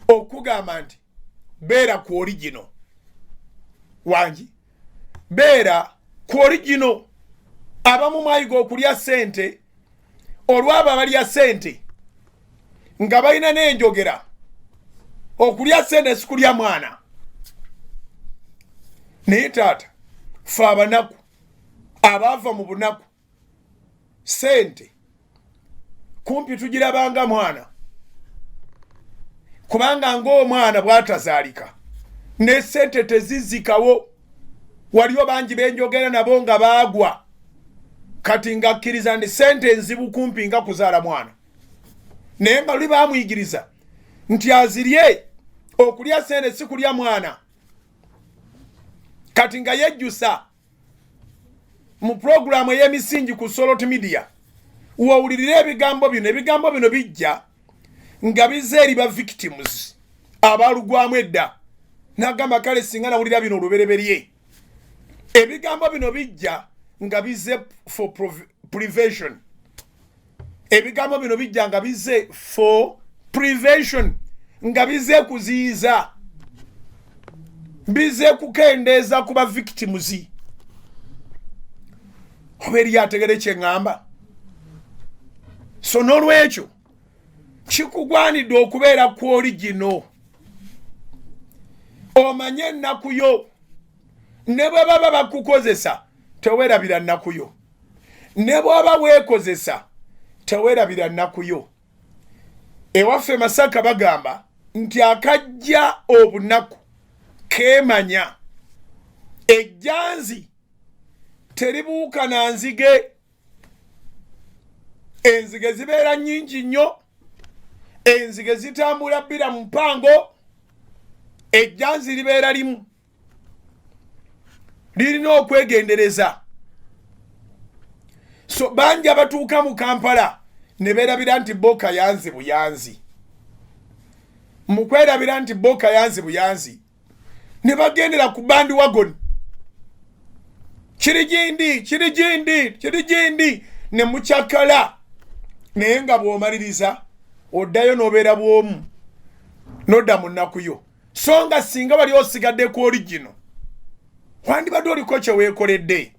okugamba nti beera ku origino wangi beera ku origino abamu mwayiga okulya sente olwabo abalya sente nga balina n'enjogera okulya sente sikulya mwana naye taata fe abanaku abaava mu bunaku sente kumpi tugirabanga mwana kubanga ng'omwana bw'atazaalika ne sente tezizikawo waliyo bangi benjogera nabo nga baagwa kati ngakkiriza ndi sente enzibu kumpi nga kuzaala mwana naye nga luli baamuyigiriza nti azirye okulya sente si kulya mwana kati nga yejjusa mu puroguramu ey'emisingi ku Solot Media wowulirira ebigambo bino bijja nga bize eri ba victims abalugwamu edda n'agamba kale singa nawulira bino olubereberye ebigambo bino bijja nga bize for prevention ebigambo bino bijja nga bize for prevention nga bize kuziyiza bize kukendeeza kuba victims oba eri ategere kye ŋŋamba so n'olwekyo kikugwanidde okubeera ku origino omanye ennaku yo ne bwe baba bakukozesa teweerabira nnaku yo ne bw'oba weekozesa teweerabira nnaku yo ewaffe Masaka bagamba nti akajja obunaku keemanya ejjanzi teribuuka na nzige enzige zibeera nnyingi nnyo enzige zitambula bbira mu mpango ejjanzi libeera limu lirina okwegendereza so bangi abatuuka mu Kampala ne beerabira nti bo kayanzi buyanzi mu kwerabira nti bo kayanzi buyanzi ne bagendera ku bandi wagon kirigindi ne mukyakala naye nga bw'omaliriza oddayo n'obeera bw'omu n'odda mu nnaku yo so nga singa wali osigadde ku origino wandibadde oliko kye weekoledde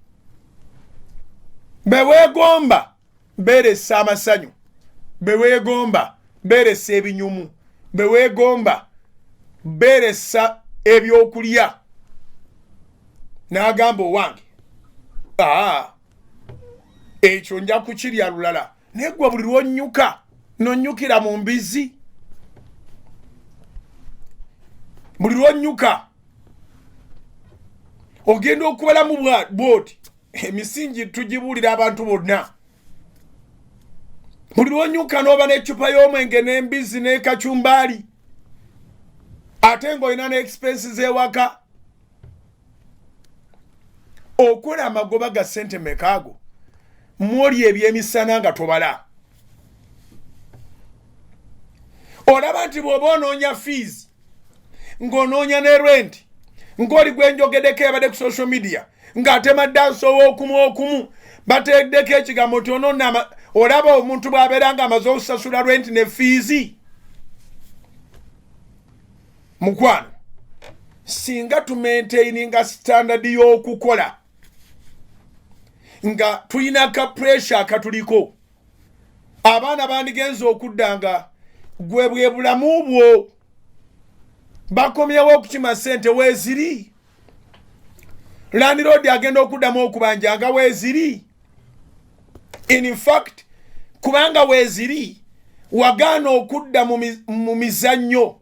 beweegomba beeresa amasanyu beweegomba beeresa ebinyumu beweegomba beeresa ebyokulya n'agamba owange ekyo nja kukirya lulala naye gwe buli lwonnyuka nonnyukira mu mbizi buli lwonnyuka ogenda okubalamu bwoti emisingi tugibuulira abantu bonna buli lwonnyuka n'oba n'eccupa y'omwenge n'embizi n'ekacumbaali ate ng'olina n'expenses ewaka okola amagoba ga sente mekaago mwoli ebyemisana nga tobala olaba nti bw'oba onoonya fees ng'onoonya ne rent ng'oli gwenjogeddeko ebadde ku social media ng'atema ddansi ow'okumu bateddeko ekigambo nti olaba omuntu bw'abeera nga amaze okusasula rent ne fees mukwano singa tu maintaininga standard y'okukola nga tulina ka pressure katuliko abaana bandigenza okuddanga gwe bwe bulamu bwo bakomyewo okukima ssente weeziri landlord agenda okuddamu okubanjanga weeziri in fact kubanga weeziri wagaana okudda mu mizannyo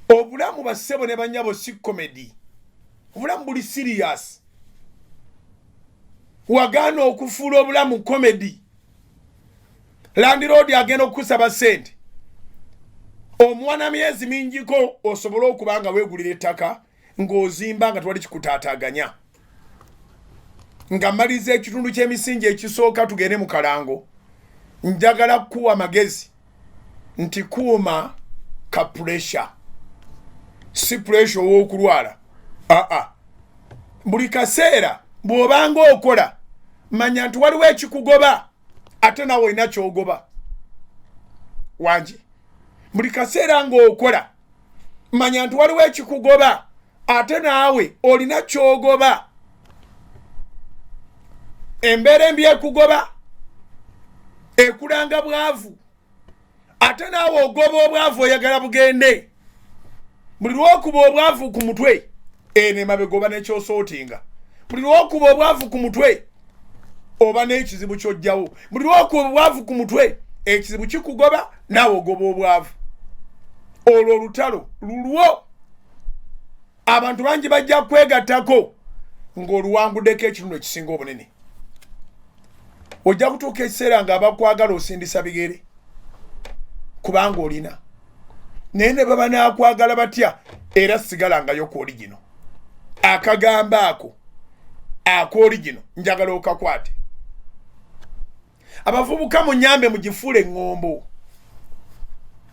obulamu bassebo ne banyabo si comedy obulamu buli serious wagaana okufuula obulamu comedy landlord agenda okusaba ssente omwana myezi mingiko osobola okubanga weegulira ettaka ng'ozimba nga twali kikutaataaganya nga mmaliza ekitundu ky'emisingi ekisooka tugende mu kalango njagala kuwa magezi nti kuuma ka pressure si pressure ow'okulwala buli kaseera bw'obanga okola manya nti waliwo ekikugoba ate nawe olina kyogoba wanje buli kaseera ng'okola manya nti waliwo ekikugoba ate naawe olina kyogoba embeera embi ekugoba ekulanga bwavu ate naawe ogoba obwavu oyagala bugende buli lwokuba obwavu ku mutwe nemabe oba nekyosootinga buli lwokuba obwavu ku mutwe oba n'ekizibu kyojjawo buli lwokuba obwavu ku mutwe ekizibu kikugoba naawe ogoba obwavu olwo olutalo lulwo abantu bangi bajja kwegattako ng'oluwanguddeko ekitundu ekisinga obunene ojja kutuuka ekiseera ng'abakwagala osindisa bigere kubanga olina naye ne baba naakwagala batya era sigalangayo ku oligino akagamba ako akoligino njagala okakwate abavubuka munyambe mugifuule eŋŋombo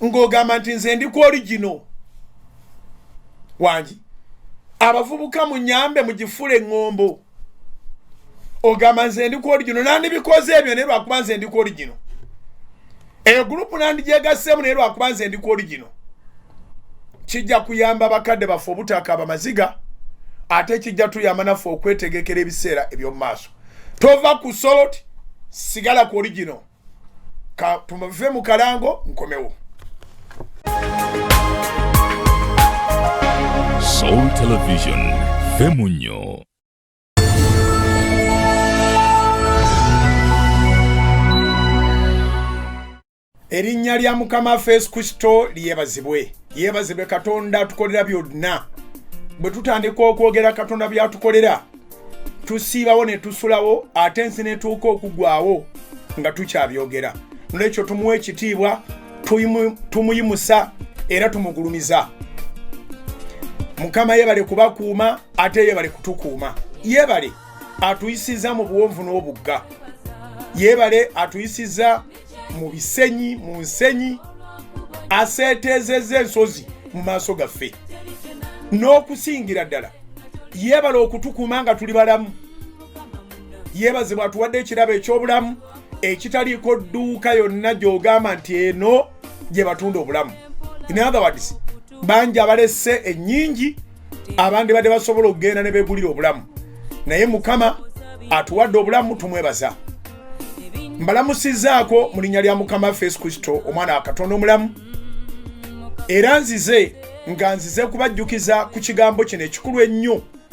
ng'ogamba nti nze ndi ku oligino wangi abavubuka munyambe mugifuule eŋŋombo ogamba nze ndi ku oligino nandibikoze ebyo naye lwakuba nze ndi ku oligino eyo gurupu nandigyegassemu naye lwakuba nze ndi ku oligino kijja kuyamba bakadde baffe obutaakaaba maziga ate kijja tuyamba naffe okwetegekera ebiseera eby'omu maaso tova ku soloti sigala ku oligino tuve mu kalango nkomewo Soul Television Femunyo. Erinnya lya Mukama Yesu Kristo lyebazibwe. Yebazibwe Katonda tukolera byonna. Bwe tutandika okwogera Katonda byatukolera tusiibawo ne tusulawo ate ensi netuuka okugwawo nga tukyabyogera. N'ekyo tumuwa ekitiibwa tumuyimusa era tumugulumiza. Mukama yebale kubakuuma ate yebale kutukuuma. Yebale atuyisiza mu buwonvu n'obugga. Yebale atuyisiza mu bisenyi mu nsenyi aseetezezza ensozi mu maaso gaffe n'okusingira ddala yebale okutukuuma nga tuli balamu. Yebazibwa atuwadde ekirabo eky'obulamu ekitaliiko dduuka yonna gy'ogamba nti eno gye batunda obulamu. In other words, bangi abalesse ennyingi abandi badde basobola okugenda ne beegulira obulamu naye Mukama atuwadde obulamu tumwebaza. Mbalamusizaako mu linnya lya Mukama Yesu Kristo omwana wa Katonda omulamu era nzize kubajjukiza ku kigambo kino ekikulu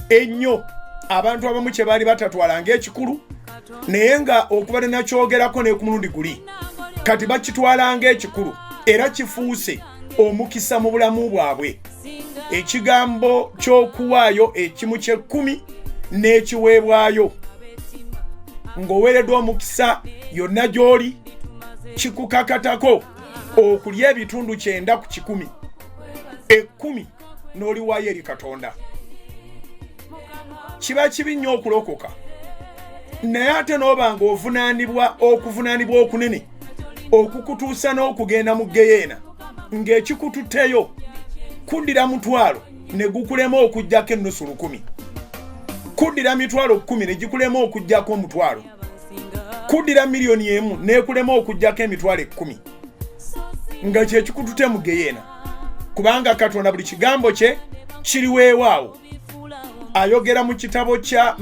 ennyo abantu abamu kye baali batatwalanga ekikulu naye nga okuba ne nakyogerako ne ku mulundi guli kati bakitwalanga ekikulu era kifuuse omukisa mu bulamu bwabwe. Ekigambo ky'okuwaayo ekimu ky'ekkumi n'ekiweebwayo ng'oweereddwa omukisa yonna gy'oli kikukakatako okulya ebitundu 9 ku 10 10 n'oliwaayo eri Katonda. Kiba kibi nnyo okulokoka naye ate n'obanga okuvunaanibwa okunene okukutuusa n'okugenda mu geyeena ng'ekikututteyo kuddira 1,000 ne gukulema okuggyako ennusu 1,000 kuddira 10,000 ne gikulema okuggyako 1,000 kuddira 1,000,000 nekulema okuggyako 10,000 nga kyekikututte mu geyeena kubanga Katonda buli kigambo kye kiri weewaawo. Ayogera mu kitabo kya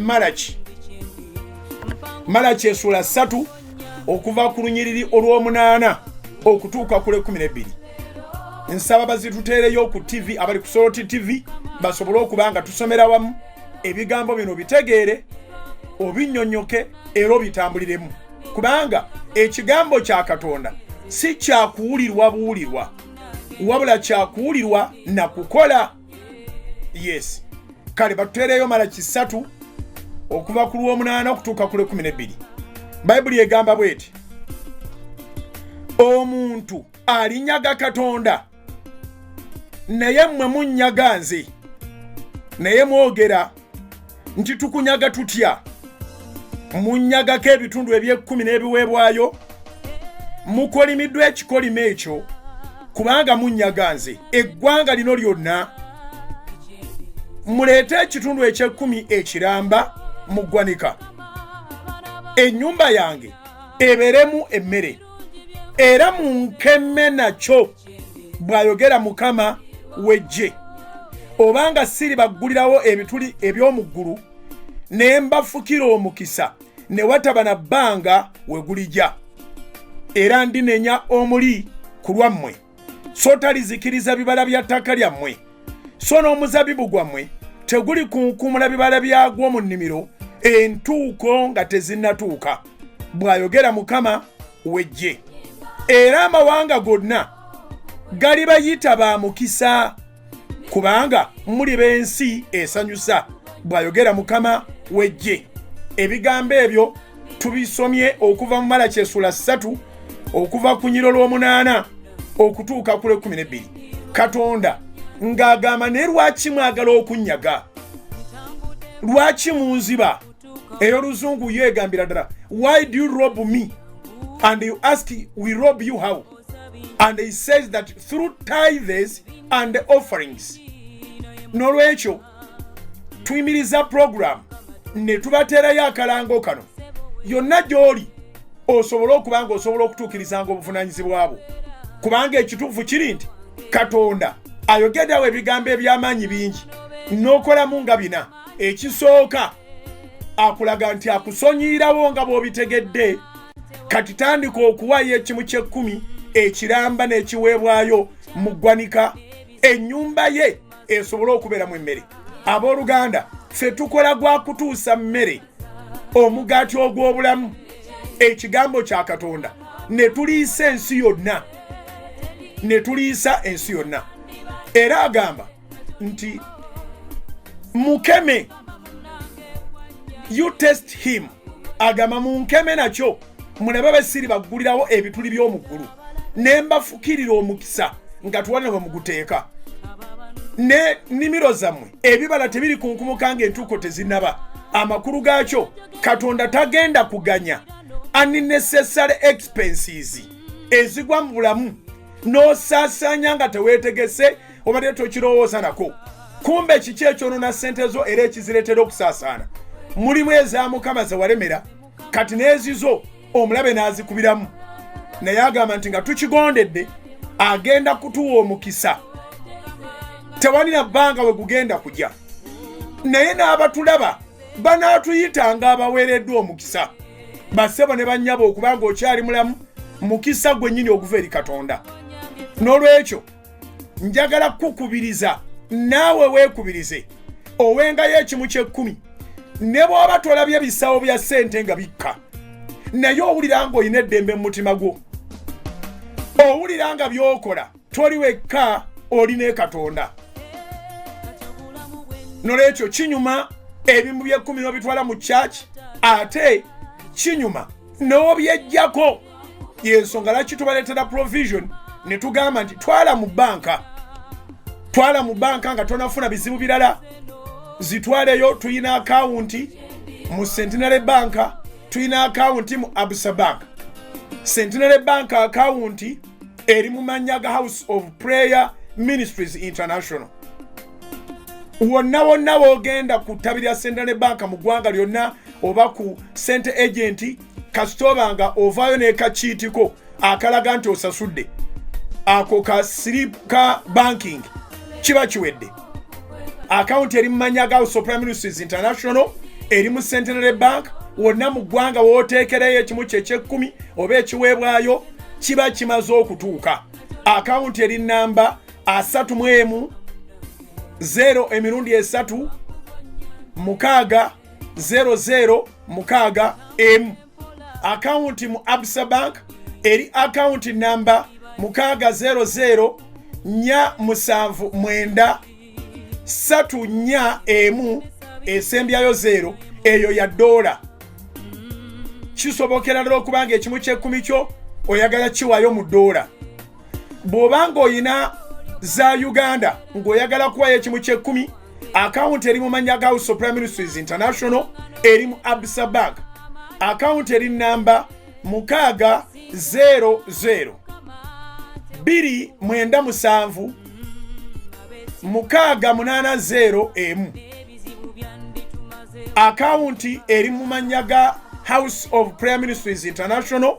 Malaki essula 3 okuva ku lunyiriri olw'omunaana okutuuka ku 12. Nsaba bazituteereyo ku TV abali ku Soroti TV basobole okuba nga tusomera wamu ebigambo bino bitegeere obinnyonnyoke era obitambuliremu, kubanga ekigambo kya Katonda si kyakuwulirwa buwulirwa wabula kyakuwulirwa na kukola. Yes, kale batuteereyo Malaki 3 okuva ku lw'omunaana okutuuka ku 12. Bayibuli egamba bweti, omuntu alinyaga Katonda naye mmwe munnyaga nze, naye mwogera nti tukunyaga tutya? Munnyagako ebitundu eby'ekkumi n'ebiweebwayo, mukolimiddwa ekikolimo ekyo kubanga munnyaga nze. Eggwanga lino lyonna muleete ekitundu eky'ekkumi ekiramba mu ggwanika. Ennyumba yange ebeeremu emmere era munkemme nakyo, bw'ayogera Mukama w'eggye. Obanga siri baggulirawo ebituli eby'omu ggulu ne mbafukira omukisa ne wataba na bbanga we gulijja, era ndinenya omuli ku lwammwe, so talizikiriza bibala bya ttaka lyammwe, so n'omuzabibu gwammwe tegulikunkumula bibala byagwo mu nnimiro entuuko nga tezinnatuuka, bw'ayogera Mukama w'eggye. Era amawanga gonna galibayita ba mukisa kubanga muli b'ensi esanyusa, bw'ayogera Mukama w'eggye. Ebigambo ebyo tubisomye okuva mu Malaki essula 3 okuva ku nyiro lw'omunaana okutuuka ku 12. Katonda ng'agamba, ne lwaki mwagala okunnyaga? Lwaki munziba? Ey'Oluzungu yeegambira ddala, why do you rob me? And you ask, we rob you how? And he says that through tithes and offerings. Nolwekyo tuyimiriza program ne tubateerayo akalango kano yonna gy'oli osobola okuba nga osobola okutuukirizanga obuvunaanyizibwa bwo, kubanga ekituufu kiri nti Katonda ayogeddewo ebigambo eby'amaanyi bingi n'okolamu nga bina. Ekisooka akulaga nti akusonyiirawo nga bw'obitegedde, kati tandika okuwaayo ekimu ky'ekkumi ekiramba n'ekiweebwayo mu ggwanika, ennyumba ye esobole okubeeramu emmere. Abooluganda, ffe tukola gwa kutuusa mmere, omugaati ogw'obulamu, ekigambo kya Katonda ne tuliisa ensi yonna, Era agamba nti mukeme, you test him. Agamba munkeme nakyo mulabe besiri baggulirawo ebituli by'omu ggulu ne mbafukirira omukisa nga tuwane bwe muguteeka, ne nnimiro zammwe ebibala tebiri kunkumuka ng'entuuko tezinnaba. Amakulu gaakyo Katonda tagenda kuganya unnecessary expenses ezigwa mu bulamu n'osaasaanya nga teweetegese obadde tokirowooza nako. Kumbe kiki ekyonona ssente zo era ekizireetera okusaasaana? Mulimu eza Mukama ze walemera, kati n'ezizo omulabe n'azikubiramu. Naye agamba nti nga tukigondedde agenda kutuwa omukisa, tewalina bbanga we gugenda kujja. Naye n'abatulaba banaatuyitanga abaweereddwa omukisa, bassebo ne bannyabo okubanga okyali mulamu, mukisa gwennyini oguva eri Katonda. N'olwekyo njagala kukubiriza naawe weekubirize owengayo ekimu ky'ekkumi, ne bw'oba tolabye bisawo bya ssente nga bikka, naye owulira nga olina eddembe mu mutima gwo, owulira nga by'okola toli wekka, olina Katonda. N'olwekyo kinyuma ebimu by'ekkumi n'obitwala mu church, ate kinyuma n'obyeggyako. Y'ensonga lwaki tubaleetera provision ne tugamba nti twala mu banka nga tonafuna bizibu birala, zitwaleyo. Tuyina akawunti mu Centenary Bank, tuyina akawunti mu Absa Bank. Centenary Bank akawunti eri mu mannya ga House of Prayer Ministries International. Wonna w'ogenda ku ttabi lya Centenary Bank mu ggwanga lyonna oba ku Center Agent, kasitoba nga ovaayo n'ekakiitiko akalaga nti osasudde, ako ka slip ka banking kiba kiwedde. Account eri mu mannya ga House of Prime Ministers International eri mu Centenary Bank wonna mu ggwanga wooteekereyo ekimu ky'ekyekumi oba ekiweebwayo kiba kimaze okutuuka. Account eri namba 31 0 emirundi 3 mukaaga 00 mukaaga M. Account mu Absa Bank eri account namba mukaaga 00 nya musanvu mwenda 3 nya emu esembyayo 0 eyo ya dola. Kisobokera ddala okubanga ekimu ky'ekkumi kyo oyagala kiwayo mu dola. Bw'obanga oyina za Uganda ng'oyagala kuwayo ekimu ky'ekkumi, account eri mu mannya ga House of Prime Ministers International eri mu Absa Bank. Account eri namba mukaaga 00 2 mwenda musanvu mukaaga 80 emu. Account eri mu mannya ga House of Prime Ministers International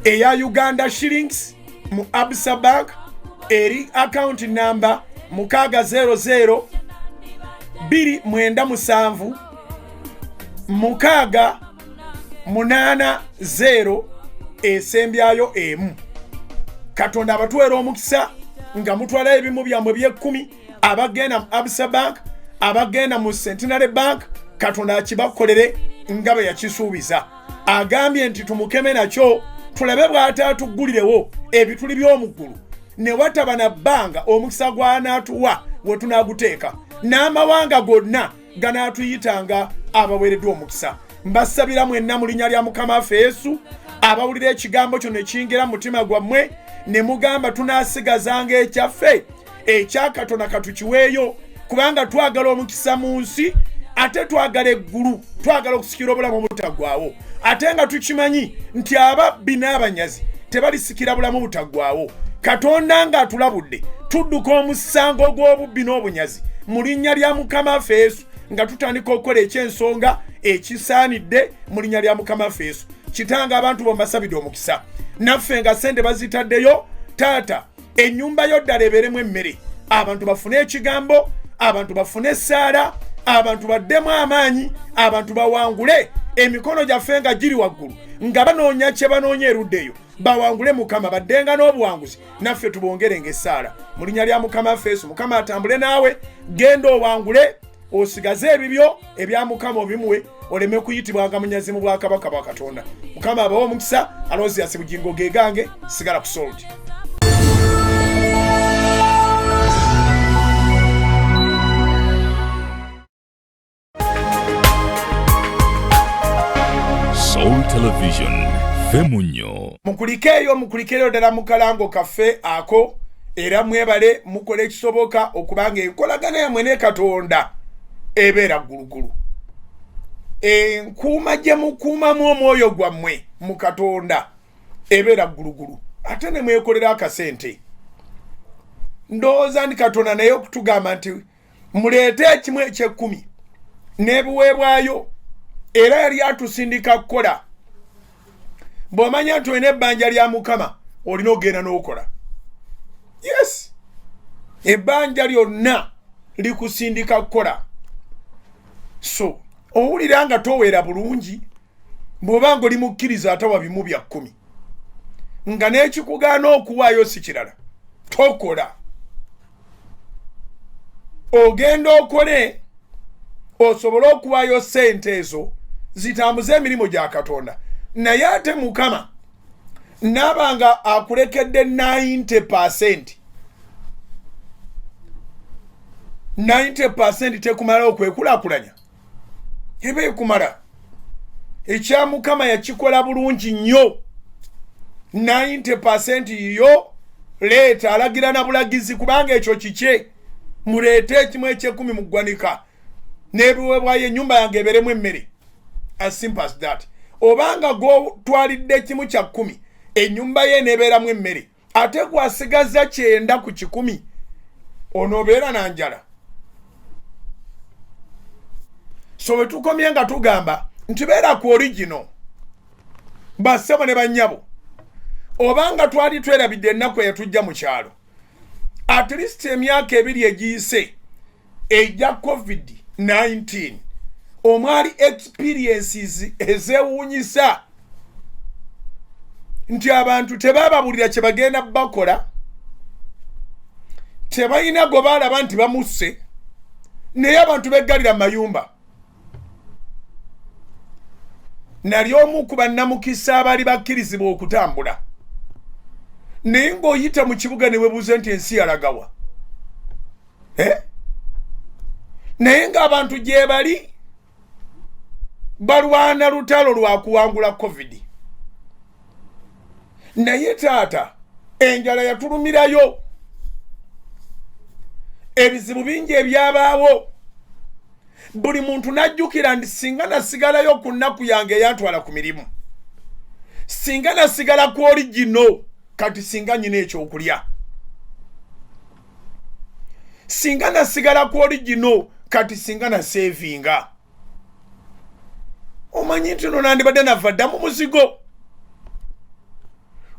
eya Uganda shillings mu Absa Bank eri account number mukaaga 00 2 mwenda musanvu mukaaga 80 esembyayo emu. Katonda abatuwera omukisa nga mutwala ebimu byammwe by'ekkumi abagenda mu Absa Bank abagenda mu Centenary Bank. Katonda akibakolere nga bwe yakisuubiza. Agambye nti tumukeme nakyo tulabe bw'ataatuggulirewo ebituli by'omuggulu ne wataba na bbanga omukisa gw'anaatuwa we tunaaguteeka n'amawanga gonna ganaatuyitanga abaweereddwa omukisa. Mbasabira mwenna mu linnya lya Mukama waffe Yesu abawulira ekigambo kyo ne kiyingira mu mutima gwammwe ne mugamba tunaasigazanga ekyaffe ekya Katonda katukiweeyo kubanga twagala omukisa mu nsi ate twagala eggulu, twagala okusikira obulamu obutaggwaawo. Ate nga tukimanyi nti ababbi n'abanyazi tebalisikira bulamu butaggwaawo. Katonda ng'atulabudde tudduka omusango gw'obubbi n'obunyazi mu linnya lya Mukama waffe Yesu nga tutandika okukola eky'ensonga ekisaanidde mu linnya lya Mukama waffe Yesu. Kitanga abantu bombasabidde omukisa naffe nga sente bazitaddeyo. Taata ennyumba yo ddala ebeeremu emmere, abantu bafune ekigambo, abantu bafune essaala, abantu baddemu amaanyi, abantu bawangule emikono gyaffe nga giri waggulu nga banoonya kye banoonya eruddeyo bawangule Mukama baddenga n'obuwanguzi naffe tubongerenga essaala mu linnya lya Mukama waffe Yesu. Mukama atambule naawe, genda owangule osigaze ebibyo ebya Mukama obimuwe oleme kuyitibwanga munyazi mu bwakabaka bwa Katonda. Mukama abawe omukisa. Aloozi yasi bugingo gegange sigala ku Salt. Soul Television Femunyo. Mukulikeyo ddala mu kalango kaffe ako era mwebale mukola ekisoboka okubanga enkolagana yammwe ne Katonda ebeera ggulugulu. Enkuuma gye mukuumamu omwoyo gwammwe mu Katonda ebeera ggulugulu. Ate ne mwekolera akasente. Ndowooza ndi Katonda naye okutugamba nti muleete ekimu eky'ekkumi n'ebiweebwayo era yali atusindika kukola. Bw'omanya nti olina ebbanja lya Mukama olina okugenda n'okola. Yes, ebbanja lyonna likusindika kukola. So owulira nga toweera bulungi bw'obanga oli mukkiriza atawa bimu bya 10 nga n'ekikugaana okuwaayo si kirala tokola. Ogenda okole osobole okuwaayo ssente ezo zitambuze emirimu gya Katonda. Naye ate Mukama n'abanga akulekedde 90% tekumala okwekulaakulanya eba ekumala. Ekya Mukama yakikola bulungi nnyo. 90% yo leeta alagira na bulagizi kubanga ekyo kikye. Muleete ekimu eky'ekkumi mu ggwanika n'ebiweebwayo ennyumba yange ebeeremu emmere. As simple as that. Obanga go twalidde ekimu kya 10 ennyumba ye n'ebeeramu emmere ate gwasigaza 9 ku 10 onoobeera na njala. So bwe tukomye nga tugamba nti beera ku original bassebo ne bannyabo obanga twali twerabidde ennaku eyatujja mu kyalo at least emyaka ebiri egiyise ejja covid-19 omwali experiences ezewuunyisa nti abantu tebababulira kye bagenda bakola, tebalina gwe balaba nti bamusse, naye abantu beggalira mu mayumba. Nali omu ku bannamukisa abaali bakkirizibwa okutambula, naye ng'oyita mu kibuga ne weebuuza nti ensi yalagawa. Naye ng'abantu gye bali balwana lutalo lwa kuwangula covid. Naye taata enjala yatulumirayo, ebizibu bingi ebyabaawo, buli muntu najjukira nti singa nasigalayo ku nnaku yange eyantwala ku mirimu, singa nasigala ku origino kati singa nyina ekyokulya, singa nasigala ku origino kati singa nasevinga. Omanyi nti no nandibadde nava dda mu muzigo,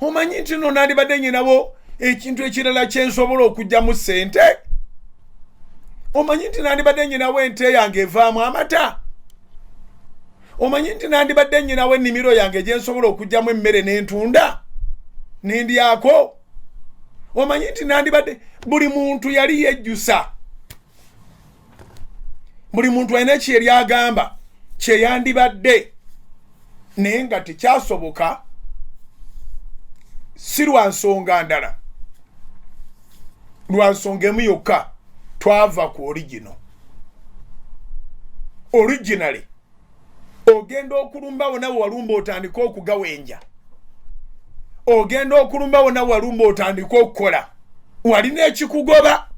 omanyi nti no nandibadde nyinawo ekintu ekirala kyensobola okugyamu ssente, omanyi nti nandibadde nyinawo ente yange evaamu amata, omanyi nti nandibadde nyinawo ennimiro yange gyensobola okugyamu emmere n'entunda n'endyako, omanyi nti nandibadde. Buli muntu yali yejjusa, buli muntu alina kye yali agamba kye yandibadde, naye nga tekyasoboka. Si lwa nsonga ndala, lwa nsonga emu yokka, twava ku origino. Originally ogenda okulumba wona walumba otandika okugawenja, ogenda okulumba wona walumba otandika okukola, walina ekikugoba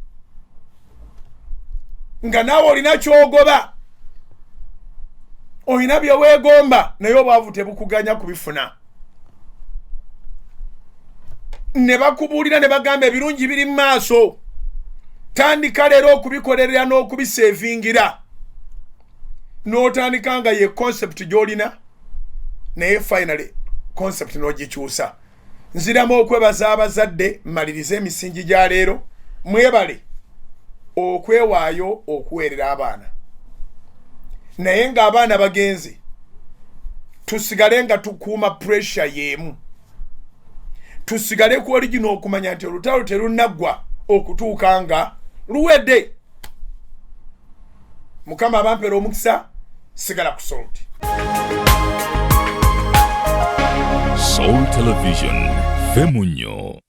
nga naawe olina kyogoba, olina bye weegomba naye obwavu tebukuganya kubifuna. Ne bakubuulira ne bagamba ebirungi biri mu maaso, tandika leero okubikolerera n'okubisevingira, n'otandika nga ye concept gy'olina, naye finally concept n'ogikyusa. Nziramu okwebaza abazadde, mmaliriza emisingi gya leero, mwebale okwewaayo okuweerera abaana, naye ng'abaana bagenze tusigale nga tukuuma pressure y'emu, tusigale ku origino okumanya nti olutalo terunaggwa okutuuka nga luwedde. Mukama abampera omukisa, sigala ku Salt. Soul Television, Femunyo.